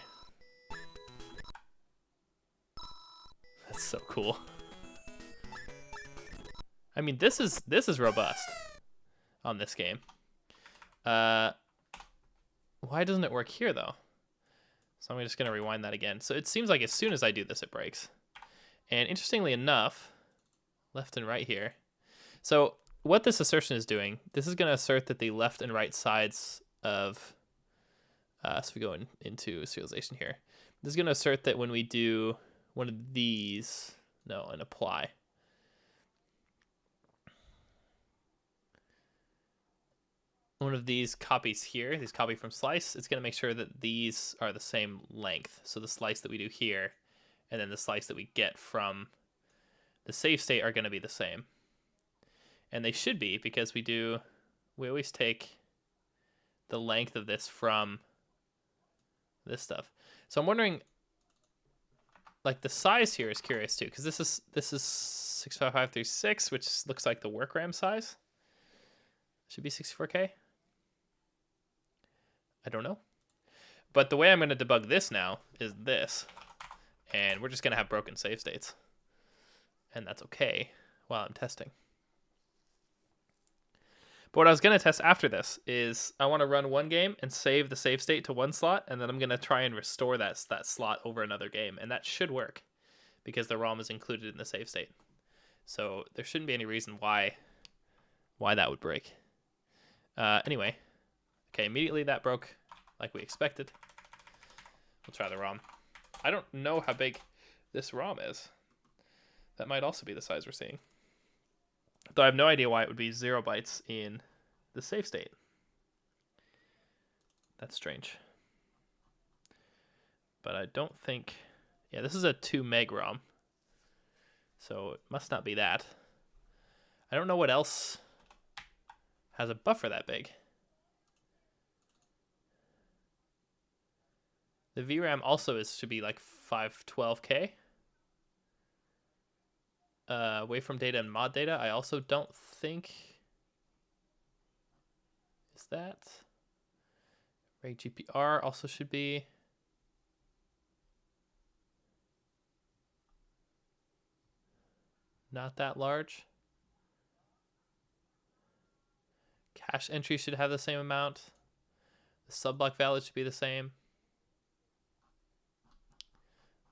A: That's so cool. I mean, this is robust on this game. Why doesn't it work here though? So I'm just gonna rewind that again. So it seems like as soon as I do this, it breaks. And interestingly enough, left and right here. So what this assertion is doing, this is going to assert that the left and right sides of, so we go into serialization here. This is going to assert that when we do one of these, no, and apply. One of these copies here, these copy from slice, it's going to make sure that these are the same length. So the slice that we do here and then the slice that we get from the save state are going to be the same. And they should be, because we always take the length of this from this stuff. So I'm wondering, like the size here is curious too, because this is 65536, which looks like the work RAM size. Should be 64K. I don't know. But the way I'm going to debug this now is this. And we're just going to have broken save states. And that's okay while I'm testing. But what I was going to test after this is I want to run one game and save the save state to one slot, and then I'm going to try and restore that slot over another game. And that should work because the ROM is included in the save state. So there shouldn't be any reason why that would break. Anyway, okay, immediately that broke like we expected. We'll try the ROM. I don't know how big this ROM is. That might also be the size we're seeing. Though I have no idea why it would be 0 bytes in the save state. That's strange. But I don't think... Yeah, this is a 2 meg ROM. So it must not be that. I don't know what else has a buffer that big. The VRAM also should be like 512K. Waveform data and mod data, I also don't think is that. Rate GPR also should be. Not that large. Cache entry should have the same amount. The subblock valid should be the same.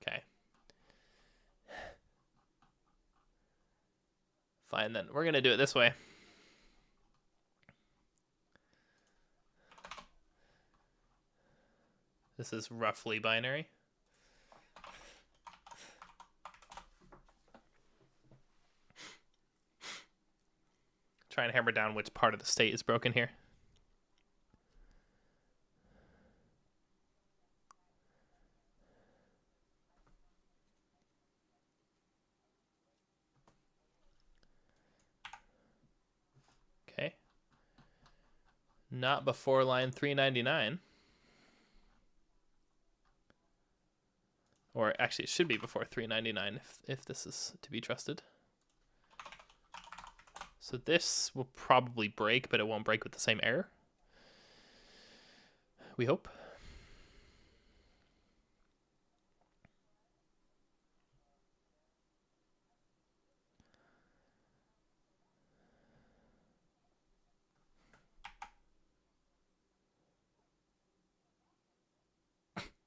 A: Okay. Fine, then. We're going to do it this way. This is roughly binary. Try and hammer down which part of the state is broken here. Okay. Not before line 399. Or actually, it should be before 399 if this is to be trusted. So this will probably break, but it won't break with the same error. We hope.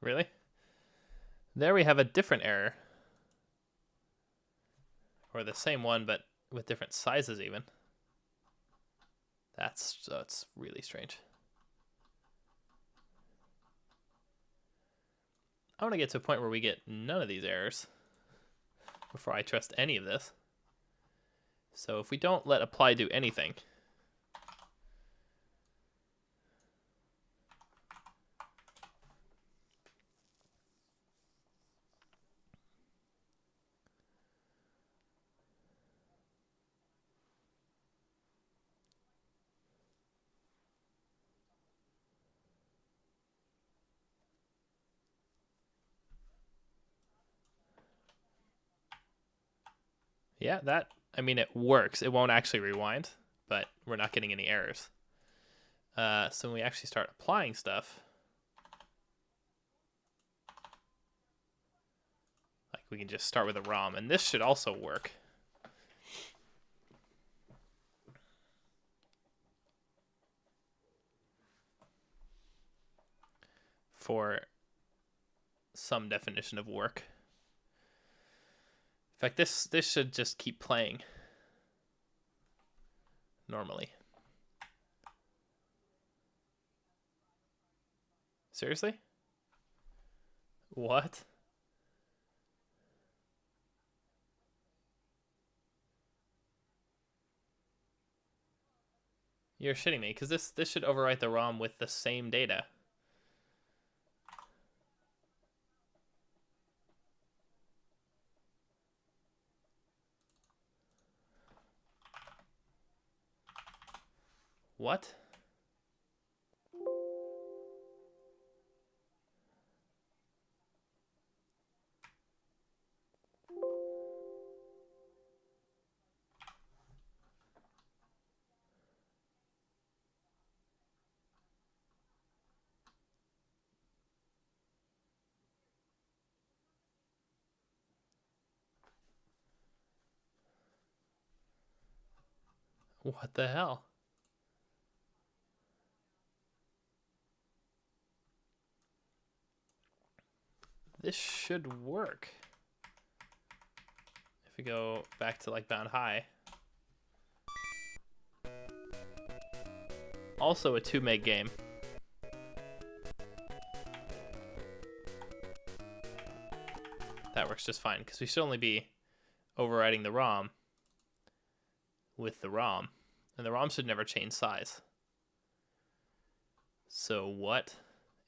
A: Really? There we have a different error. Or the same one, but with different sizes even. That's really strange. I want to get to a point where we get none of these errors before I trust any of this. So if we don't let apply do anything, Yeah, that, I mean, it works. It won't actually rewind, but we're not getting any errors. So when we actually start applying stuff, like we can just start with a ROM, and this should also work. For some definition of work. In fact, this should just keep playing normally. Seriously? What? You're shitting me, because this should overwrite the ROM with the same data. What? What the hell? This should work. If we go back to like bound high. Also a 2 meg game. That works just fine, because we should only be overriding the ROM with the ROM. And the ROM should never change size. So what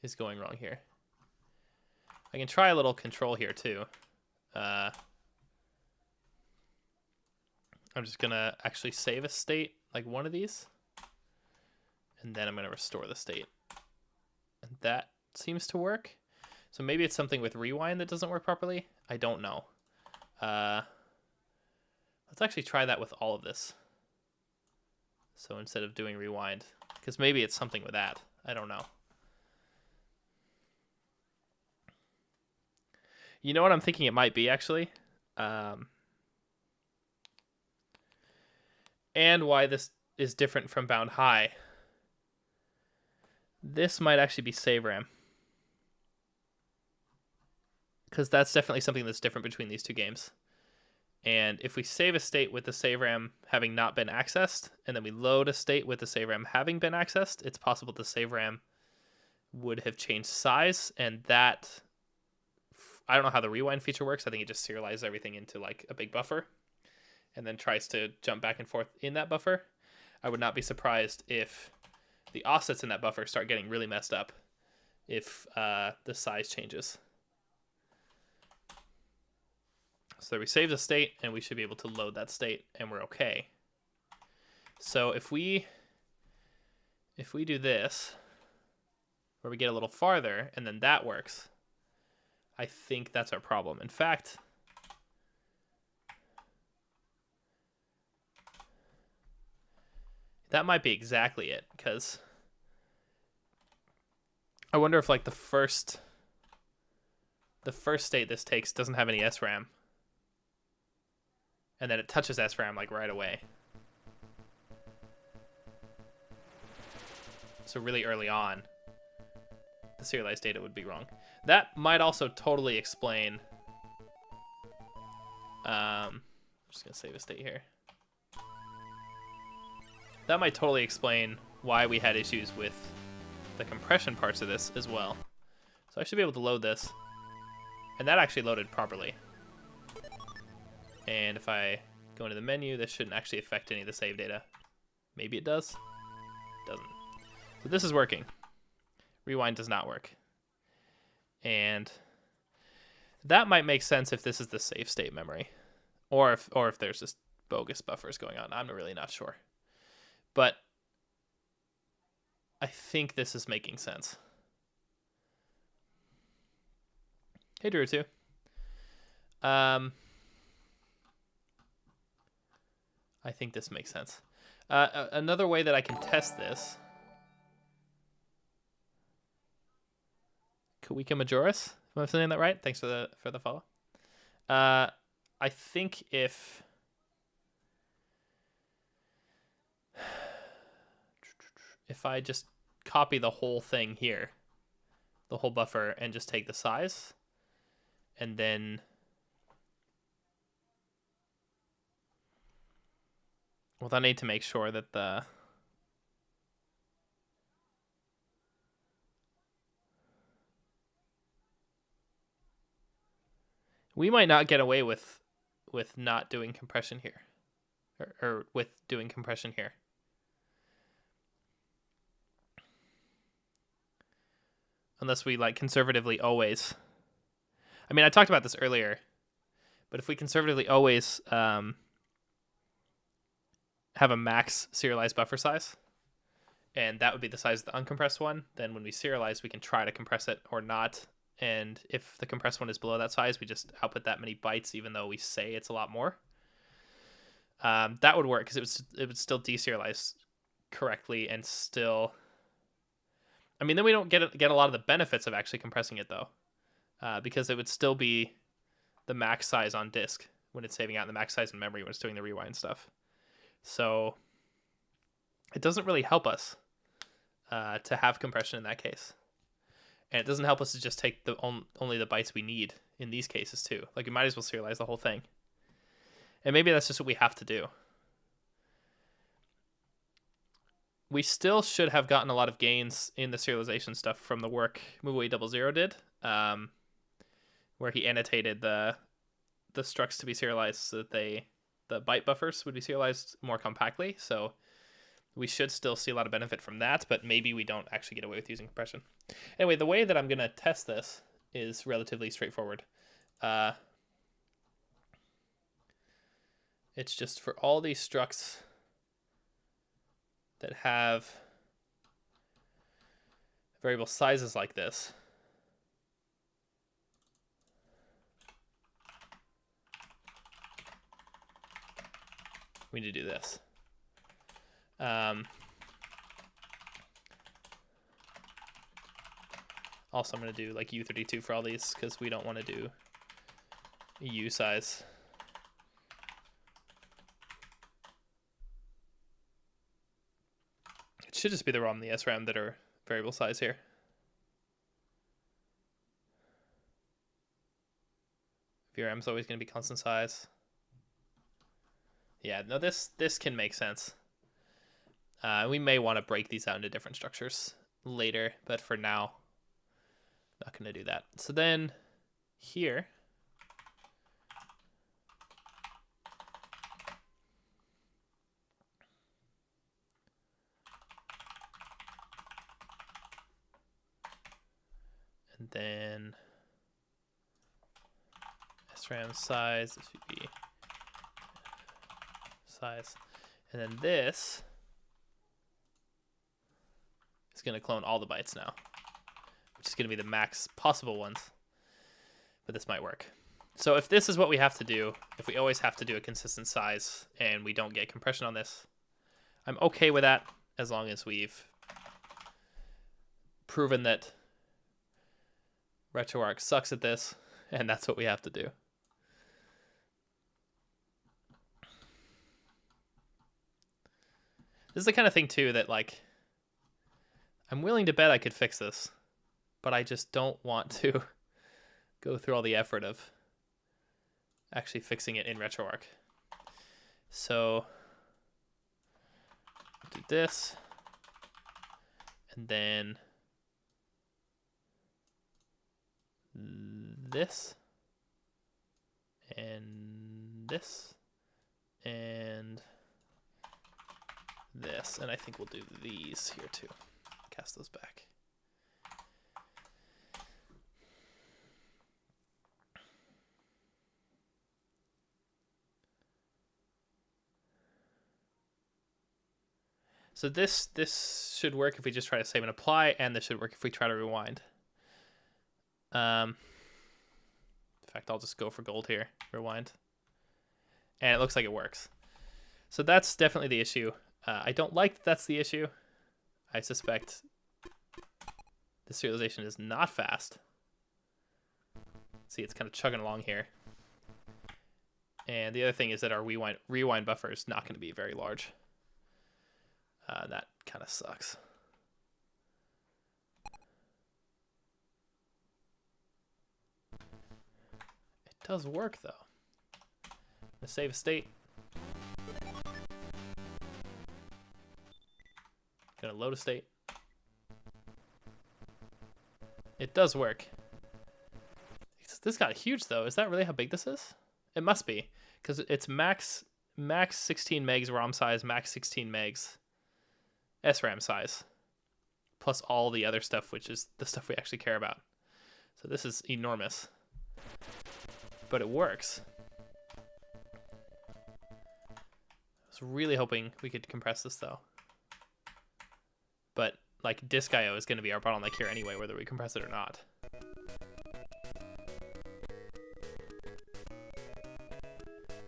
A: is going wrong here? I can try a little control here too. I'm just gonna actually save a state, like one of these. And then I'm gonna restore the state. And that seems to work. So maybe it's something with rewind that doesn't work properly. I don't know. Let's actually try that with all of this. So instead of doing rewind, because maybe it's something with that. I don't know. You know what I'm thinking it might be, actually? And why this is different from bound high. This might actually be save RAM. Because that's definitely something that's different between these two games. And if we save a state with the save RAM having not been accessed, and then we load a state with the save RAM having been accessed, it's possible the save RAM would have changed size, and that, I don't know how the rewind feature works. I think it just serializes everything into like a big buffer and then tries to jump back and forth in that buffer. I would not be surprised if the offsets in that buffer start getting really messed up if the size changes. So we save the state, and we should be able to load that state, and we're okay. So if we do this, where we get a little farther, and then that works, I think that's our problem. In fact, that might be exactly it, because I wonder if like the first state this takes doesn't have any SRAM. And then it touches SRAM like right away. So really early on, the serialized data would be wrong. That might also totally explain... I'm just going to save a state here. That might totally explain why we had issues with the compression parts of this as well. So I should be able to load this. And that actually loaded properly. And if I go into the menu, this shouldn't actually affect any of the save data. Maybe it does? Doesn't. So this is working. Rewind does not work. And that might make sense if this is the save state memory. Or if there's just bogus buffers going on. I'm really not sure. But I think this is making sense. Hey, Drew, too. I think this makes sense. Another way that I can test this. Kawika Majoris, am I saying that right? Thanks for the follow. I think if I just copy the whole thing here, the whole buffer, and just take the size, and then well, I need to make sure that the we might not get away with not doing compression here, or with doing compression here. Unless we like conservatively always. I mean, I talked about this earlier, but if we conservatively always have a max serialized buffer size, and that would be the size of the uncompressed one, then when we serialize, we can try to compress it or not. And if the compressed one is below that size, we just output that many bytes, even though we say it's a lot more. That would work because it would still deserialize correctly and still. I mean, then we don't get a lot of the benefits of actually compressing it though, because it would still be the max size on disk when it's saving out, and the max size in memory when it's doing the rewind stuff. So it doesn't really help us to have compression in that case. And it doesn't help us to just take only the bytes we need in these cases too. Like, we might as well serialize the whole thing. And maybe that's just what we have to do. We still should have gotten a lot of gains in the serialization stuff from the work Movie00 did, where he annotated the structs to be serialized so that the byte buffers would be serialized more compactly. So we should still see a lot of benefit from that, but maybe we don't actually get away with using compression. Anyway, the way that I'm going to test this is relatively straightforward. It's just for all these structs that have variable sizes like this. We need to do this. Also, I'm going to do like U32 for all these because we don't want to do U size. It should just be the ROM and the SRAM that are variable size here. VRM is always going to be constant size. Yeah, no, this can make sense. We may want to break these out into different structures later, but for now, not going to do that. So then here, and then SRAM size, this would be size, and then this is going to clone all the bytes now, which is going to be the max possible ones, but this might work. So if this is what we have to do, if we always have to do a consistent size and we don't get compression on this, I'm okay with that as long as we've proven that RetroArch sucks at this, and that's what we have to do. This is the kind of thing too that, like, I'm willing to bet I could fix this, but I just don't want to go through all the effort of actually fixing it in RetroArch. So do this, and then this, and this, and this, and I think we'll do these here too. Cast those back. So this should work if we just try to save and apply, and this should work if we try to rewind. In fact, I'll just go for gold here, rewind. And it looks like it works. So that's definitely the issue. I don't like that that's the issue. I suspect the serialization is not fast. See, it's kind of chugging along here. And the other thing is that our rewind buffer is not going to be very large. That kind of sucks. It does work, though. I'm going to save a state. Going to load a state. It does work. This got huge, though. Is that really how big this is? It must be, because it's max 16 megs ROM size, max 16 megs SRAM size, plus all the other stuff, which is the stuff we actually care about. So this is enormous, but it works. I was really hoping we could compress this, though. But like disk IO is going to be our bottleneck here anyway, whether we compress it or not.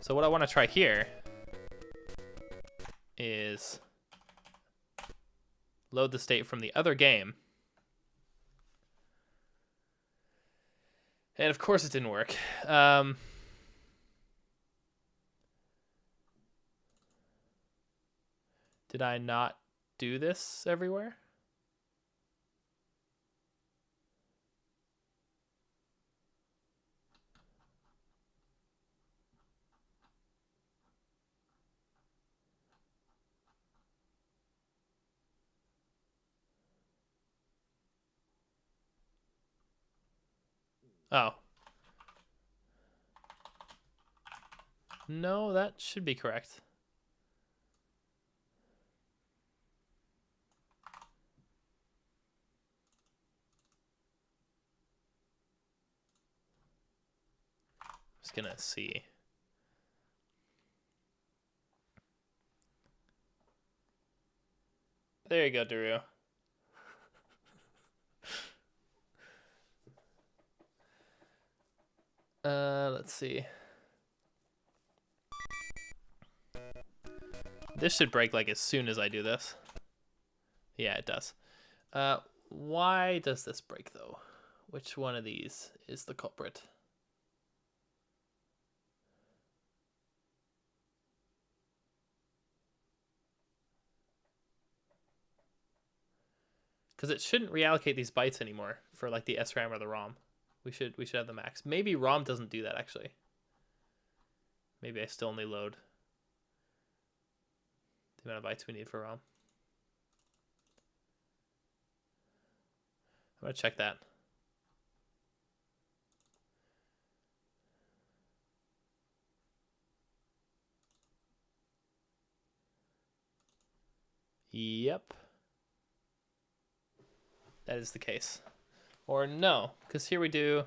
A: So what I want to try here is load the state from the other game. And of course it didn't work. Did I not do this everywhere? Oh. No, that should be correct. Just gonna see. There you go, Daru. Let's see. This should break like as soon as I do this. Yeah, it does. Why does this break though? Which one of these is the culprit? Because it shouldn't reallocate these bytes anymore for like the SRAM or the ROM. We should have the max. Maybe ROM doesn't do that actually. Maybe I still only load the amount of bytes we need for ROM. I'm gonna check that. Yep. That is the case. Or no, because here we do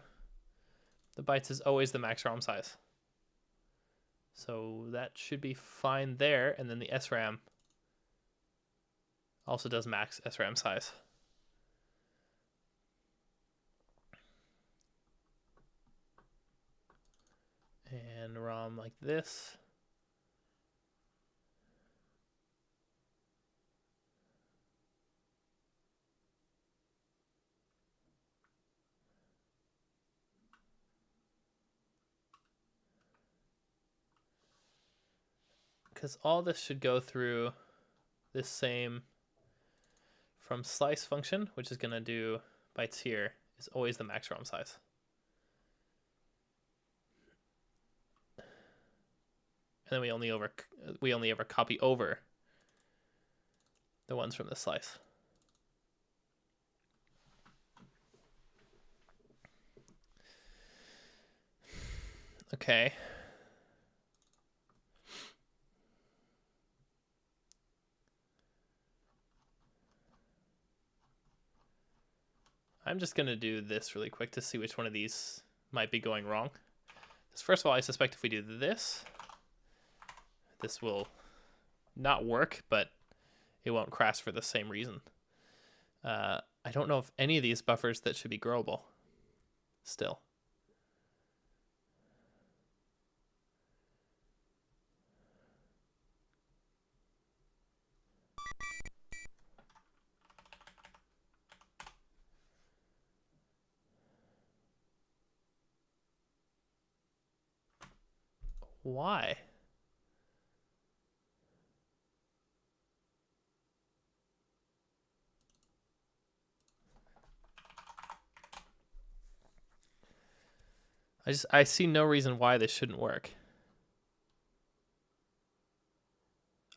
A: the bytes is always the max ROM size. So that should be fine there. And then the SRAM also does max SRAM size. And ROM like this. Because all this should go through this same from slice function, which is going to do bytes here, is always the max ROM size. And then we only ever copy over the ones from the slice. Okay. I'm just going to do this really quick to see which one of these might be going wrong. Because first of all, I suspect if we do this, this will not work, but it won't crash for the same reason. I don't know if any of these buffers that should be growable still. Why? I see no reason why this shouldn't work.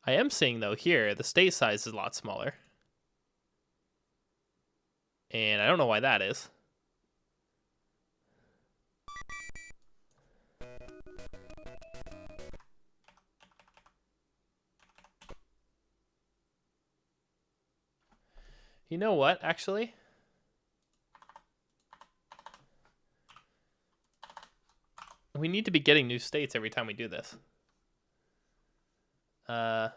A: I am seeing though here the state size is a lot smaller. And I don't know why that is. You know what, actually? We need to be getting new states every time we do this. That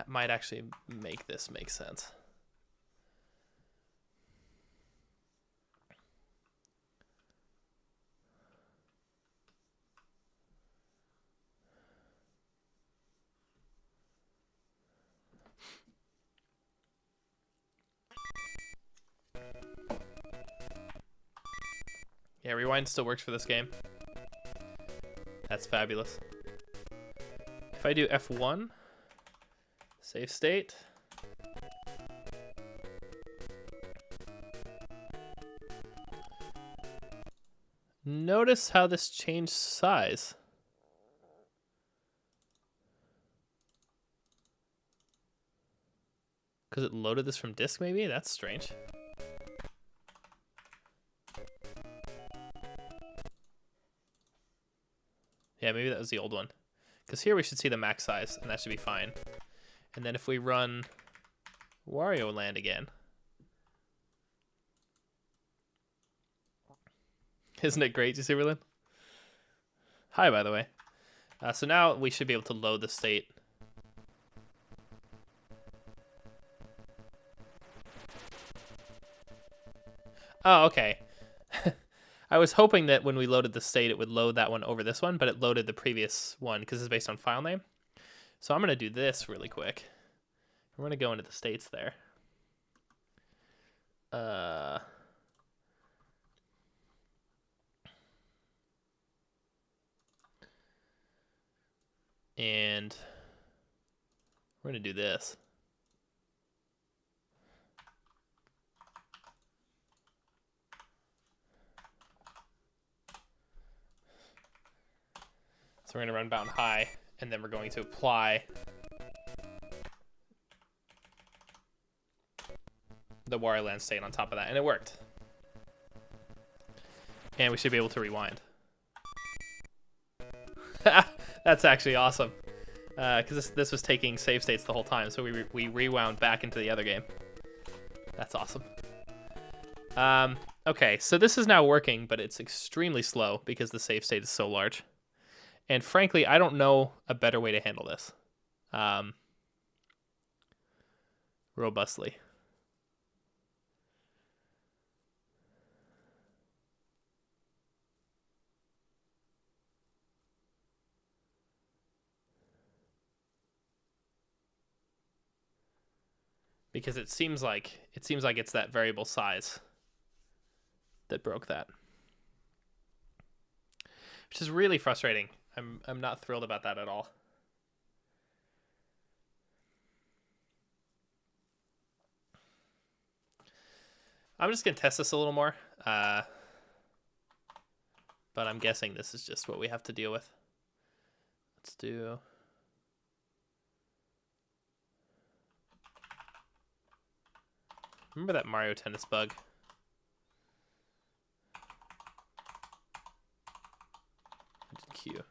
A: might actually make this make sense. Yeah, rewind still works for this game. That's fabulous. If I do F1, save state. Notice how this changed size. Because it loaded this from disk, maybe? That's strange. Yeah, maybe that was the old one. Because here we should see the max size, and that should be fine. And then if we run Wario Land again. Isn't it great, Deserialization? Hi, by the way. So now we should be able to load the state. Oh, okay. I was hoping that when we loaded the state, it would load that one over this one, but it loaded the previous one because it's based on file name. So I'm going to do this really quick. We're going to go into the states there. And we're going to do this. So we're going to run bound high, and then we're going to apply the Wario Land state on top of that, and it worked. And we should be able to rewind. That's actually awesome. Because this was taking save states the whole time, so we rewound back into the other game. That's awesome. Okay, so this is now working, but it's extremely slow because the save state is so large. And frankly, I don't know a better way to handle this robustly. Because it seems like it's that variable size that broke that. Which is really frustrating. I'm not thrilled about that at all. I'm just going to test this a little more. But I'm guessing this is just what we have to deal with. Let's do... Remember that Mario Tennis bug? Q.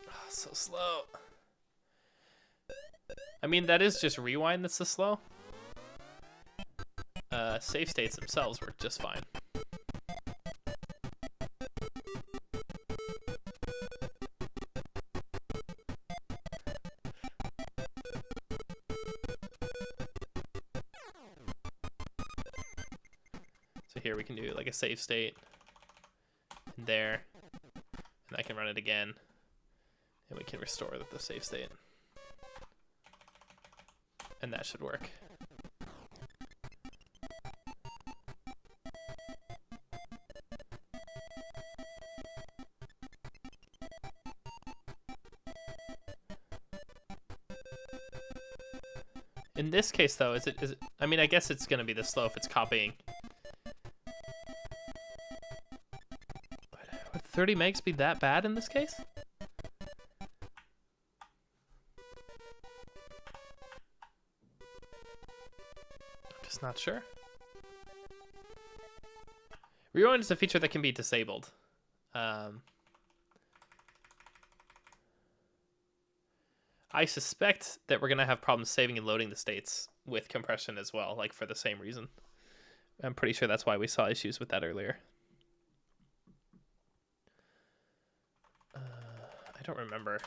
A: Oh, so slow. I mean, that is just rewind that's so slow. Save states themselves work just fine. So here we can do like a save state there, and I can run it again, and we can restore the save state. And that should work. In this case, though, is it? I mean, I guess it's going to be this slow if it's copying. But would 30 megs be that bad in this case? I'm just not sure. Rewind is a feature that can be disabled. I suspect that we're going to have problems saving and loading the states with compression as well, like for the same reason. I'm pretty sure that's why we saw issues with that earlier. I don't remember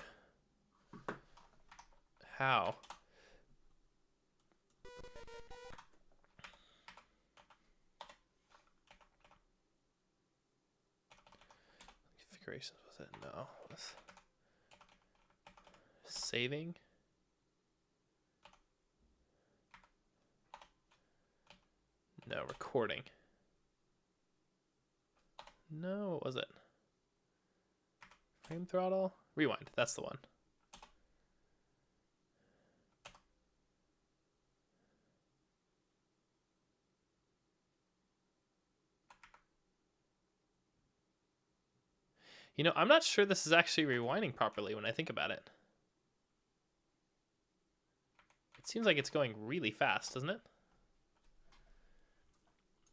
A: how. Configurations was it? No. It was saving. No, recording. No, what was it? Frame throttle? Rewind, that's the one. You know, I'm not sure this is actually rewinding properly when I think about it. It seems like it's going really fast, doesn't it?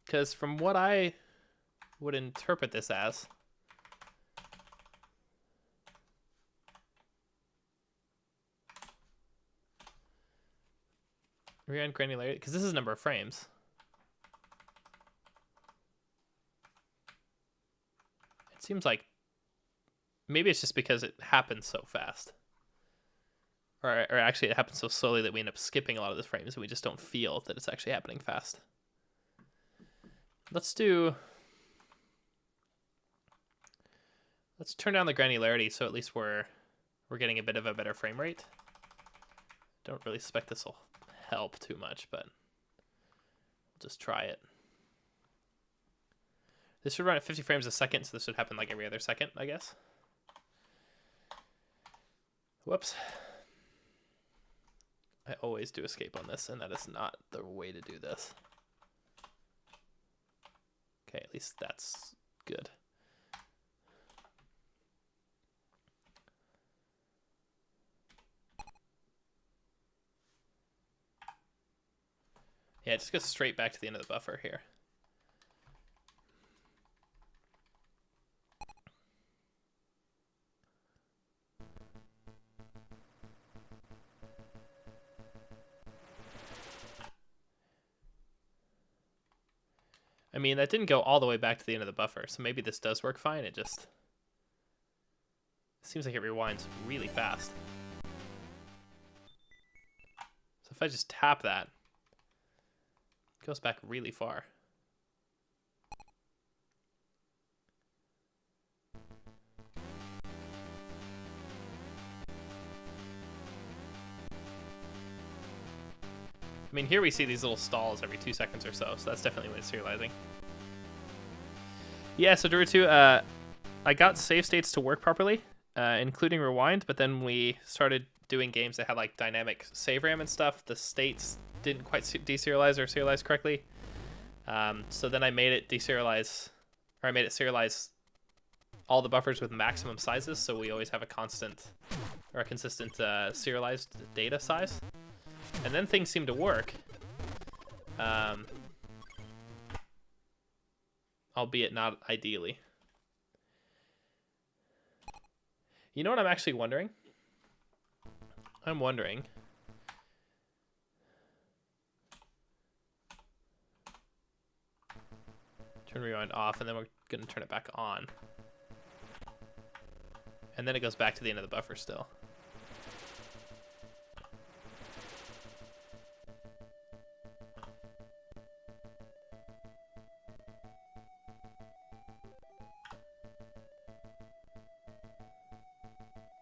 A: Because from what I would interpret this as, rewind granularity, because this is number of frames. It seems like maybe it's just because it happens so fast. Or actually it happens so slowly that we end up skipping a lot of the frames and we just don't feel that it's actually happening fast. Let's turn down the granularity so at least we're getting a bit of a better frame rate. Don't really suspect this will help too much, but we'll just try it. This should run at 50 frames a second, so this should happen like every other second, I guess. Whoops. I always do escape on this, and that is not the way to do this. Okay, at least that's good. Yeah, just go straight back to the end of the buffer here. I mean, that didn't go all the way back to the end of the buffer, so maybe this does work fine. It seems like it rewinds really fast. So if I just tap that, it goes back really far. I mean, here we see these little stalls every 2 seconds or so that's definitely when it's serializing. Yeah, so Darutu, I got save states to work properly, including rewind, but then we started doing games that had like dynamic save RAM and stuff. The states didn't quite deserialize or serialize correctly. So then I made it deserialize, or I made it serialize all the buffers with maximum sizes, so we always have a constant or a consistent serialized data size. And then things seem to work, albeit not ideally. You know what I'm actually wondering? I'm wondering turn rewind off, and then we're going to turn it back on. And then it goes back to the end of the buffer still.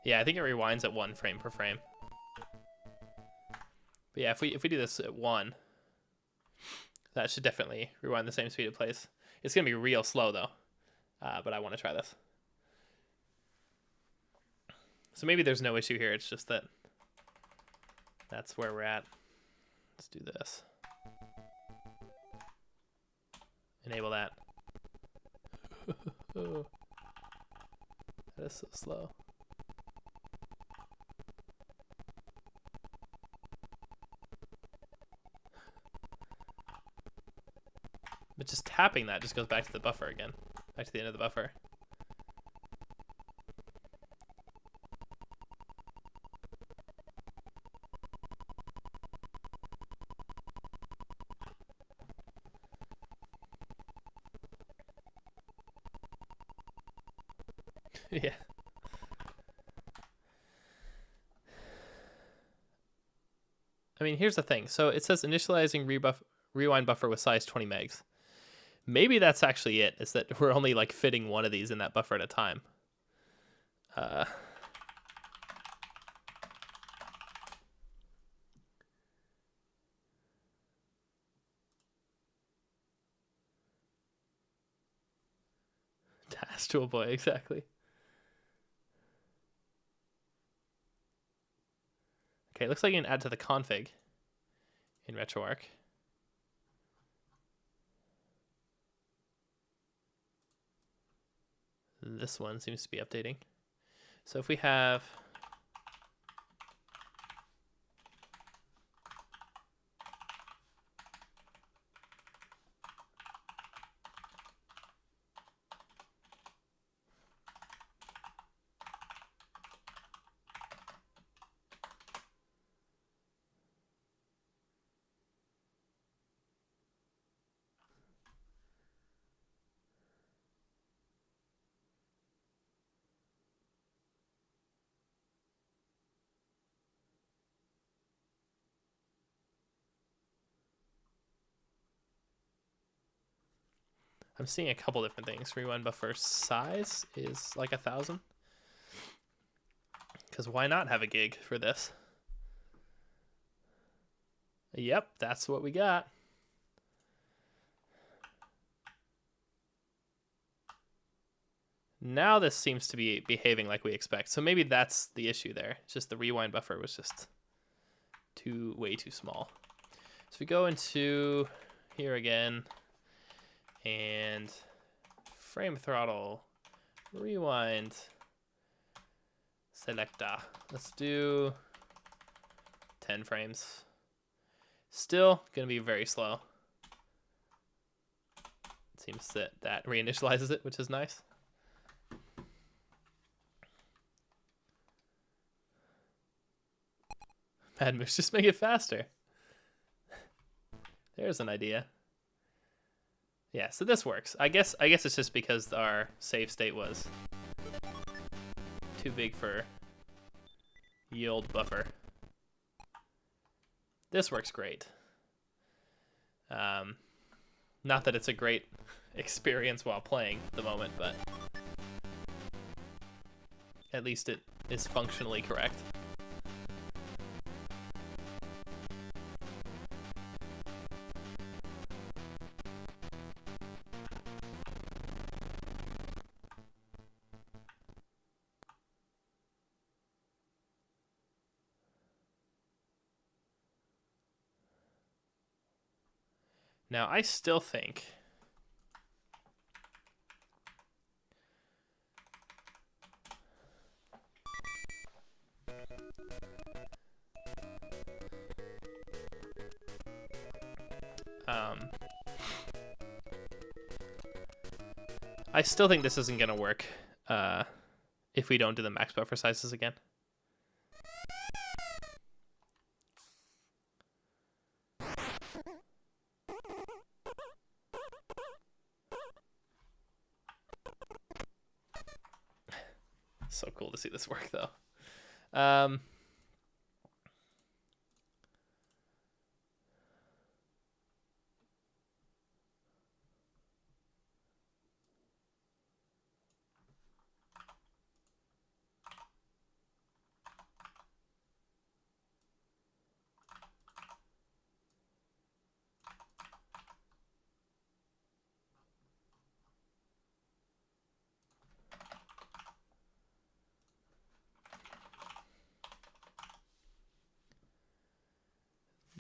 A: Yeah, I think it rewinds at 1 frame per frame. But yeah, if we do this at 1, that should definitely rewind the same speed it plays. It's going to be real slow, though. But I want to try this. So maybe there's no issue here. It's just that that's where we're at. Let's do this. Enable that. Oh, that is so slow. But just tapping that just goes back to the buffer again. Back to the end of the buffer. Yeah. I mean, here's the thing. So it says initializing rewind buffer with size 20 megs. Maybe that's actually it, is that we're only like fitting one of these in that buffer at a time. Task tool boy, exactly. Okay, looks like you can add to the config in RetroArch. This one seems to be updating. So if we have I'm seeing a couple different things. Rewind buffer size is like 1,000. Because why not have a gig for this? Yep, that's what we got. Now this seems to be behaving like we expect. So maybe that's the issue there. It's just the rewind buffer was just way too small. So we go into here again and frame throttle, rewind, selector. Let's do 10 frames. Still gonna be very slow. It seems that reinitializes it, which is nice. Bad moves, just make it faster. There's an idea. Yeah, so this works. I guess it's just because our save state was too big for yield buffer. This works great. Not that it's a great experience while playing at the moment, but at least it is functionally correct. Now, I still think this isn't going to work if we don't do the max buffer sizes again. So cool to see this work, though.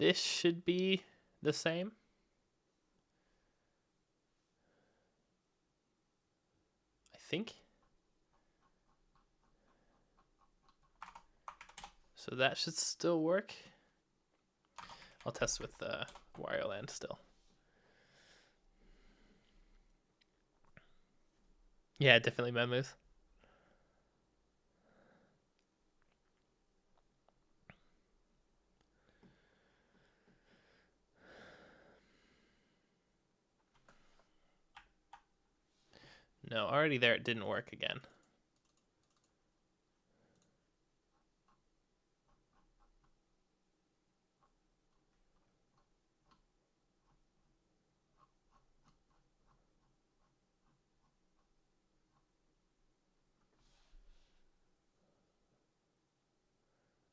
A: this should be the same. I think. So that should still work. I'll test with Wireland still. Yeah, definitely memos. No, already there it didn't work again.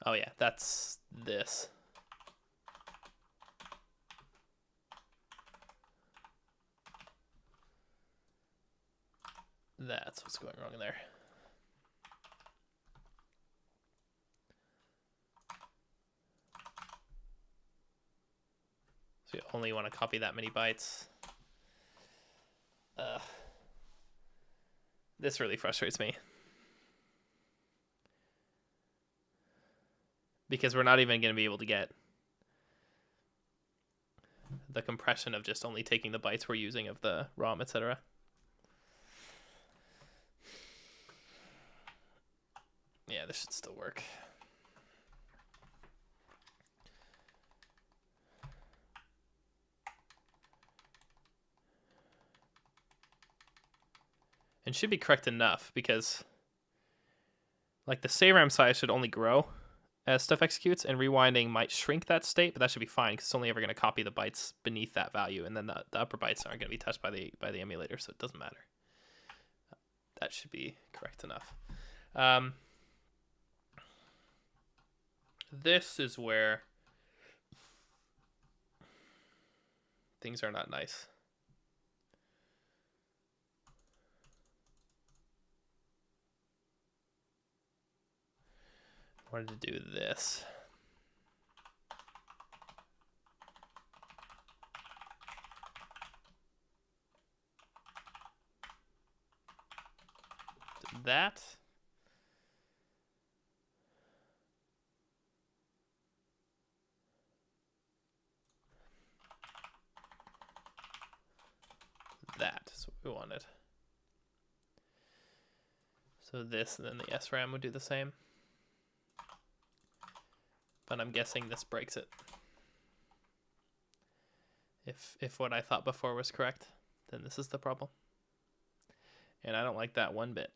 A: Oh yeah, that's this. That's what's going wrong in there. So you only want to copy that many bytes. This really frustrates me. Because we're not even going to be able to get the compression of just only taking the bytes we're using of the ROM, etc. Yeah, this should still work. And should be correct enough because like the SAVRAM size should only grow as stuff executes, and rewinding might shrink that state, but that should be fine because it's only ever going to copy the bytes beneath that value, and then the upper bytes aren't going to be touched by the emulator, so it doesn't matter. That should be correct enough. This is where things are not nice. I wanted to do this. That. That is what we wanted. So this and then the SRAM would do the same. But I'm guessing this breaks it. If what I thought before was correct, then this is the problem. And I don't like that one bit.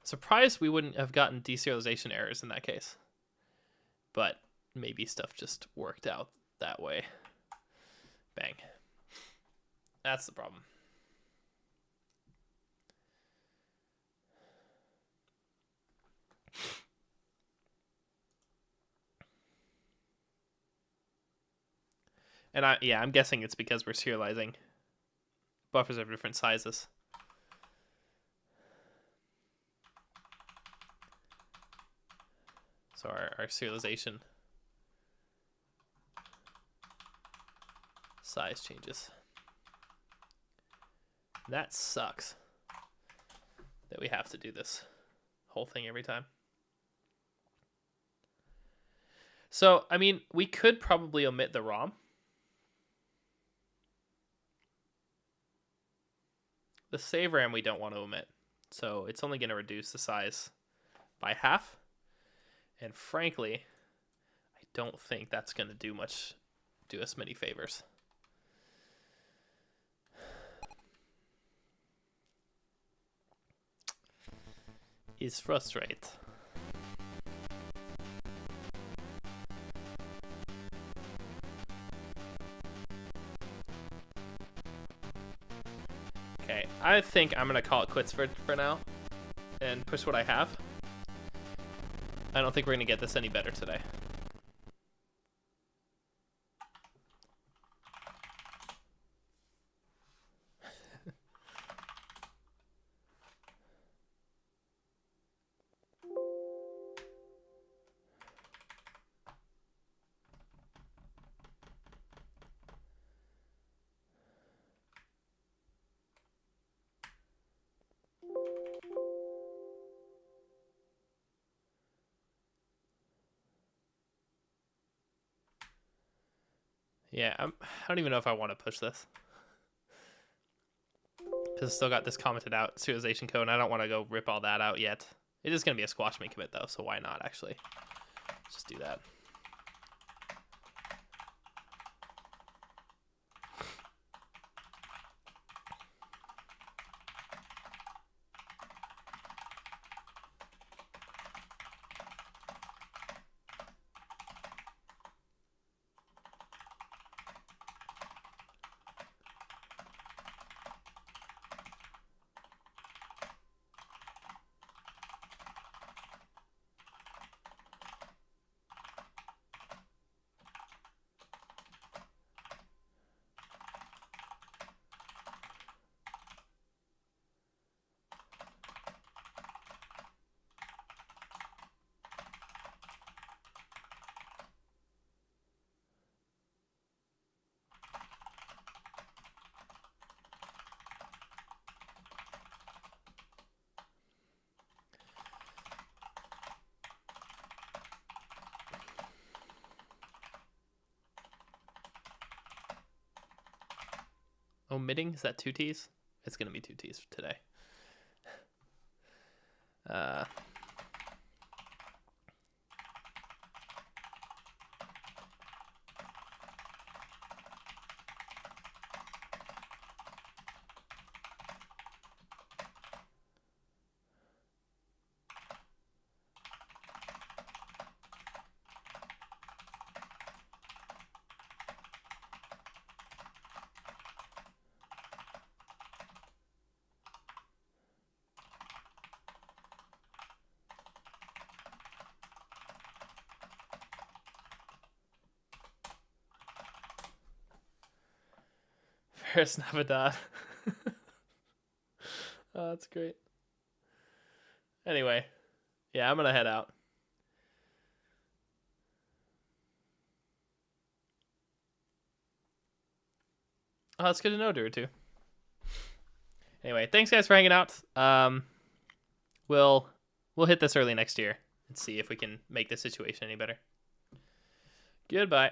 A: Surprised we wouldn't have gotten deserialization errors in that case. But maybe stuff just worked out that way. Bang. That's the problem. And I'm guessing it's because we're serializing. Buffers of different sizes. So our serialization size changes. That sucks that we have to do this whole thing every time. So, I mean, we could probably omit the ROM. The save RAM we don't want to omit. So it's only going to reduce the size by half. And frankly, I don't think that's going to do us many favors. Is frustrate. Okay, I think I'm going to call it quits for now and push what I have. I don't think we're going to get this any better today. Yeah, I don't even know if I want to push this. Because it's still got this commented out serialization code, and I don't want to go rip all that out yet. It is going to be a squash me commit, though, so why not, actually? Let's just do that. Omitting? Is that 2 T's? It's going to be 2 T's today. Ferris Navidad. Oh, that's great. Anyway, yeah, I'm going to head out. Oh, that's good to know, Drew, too. Anyway, thanks, guys, for hanging out. We'll hit this early next year and see if we can make the situation any better. Goodbye.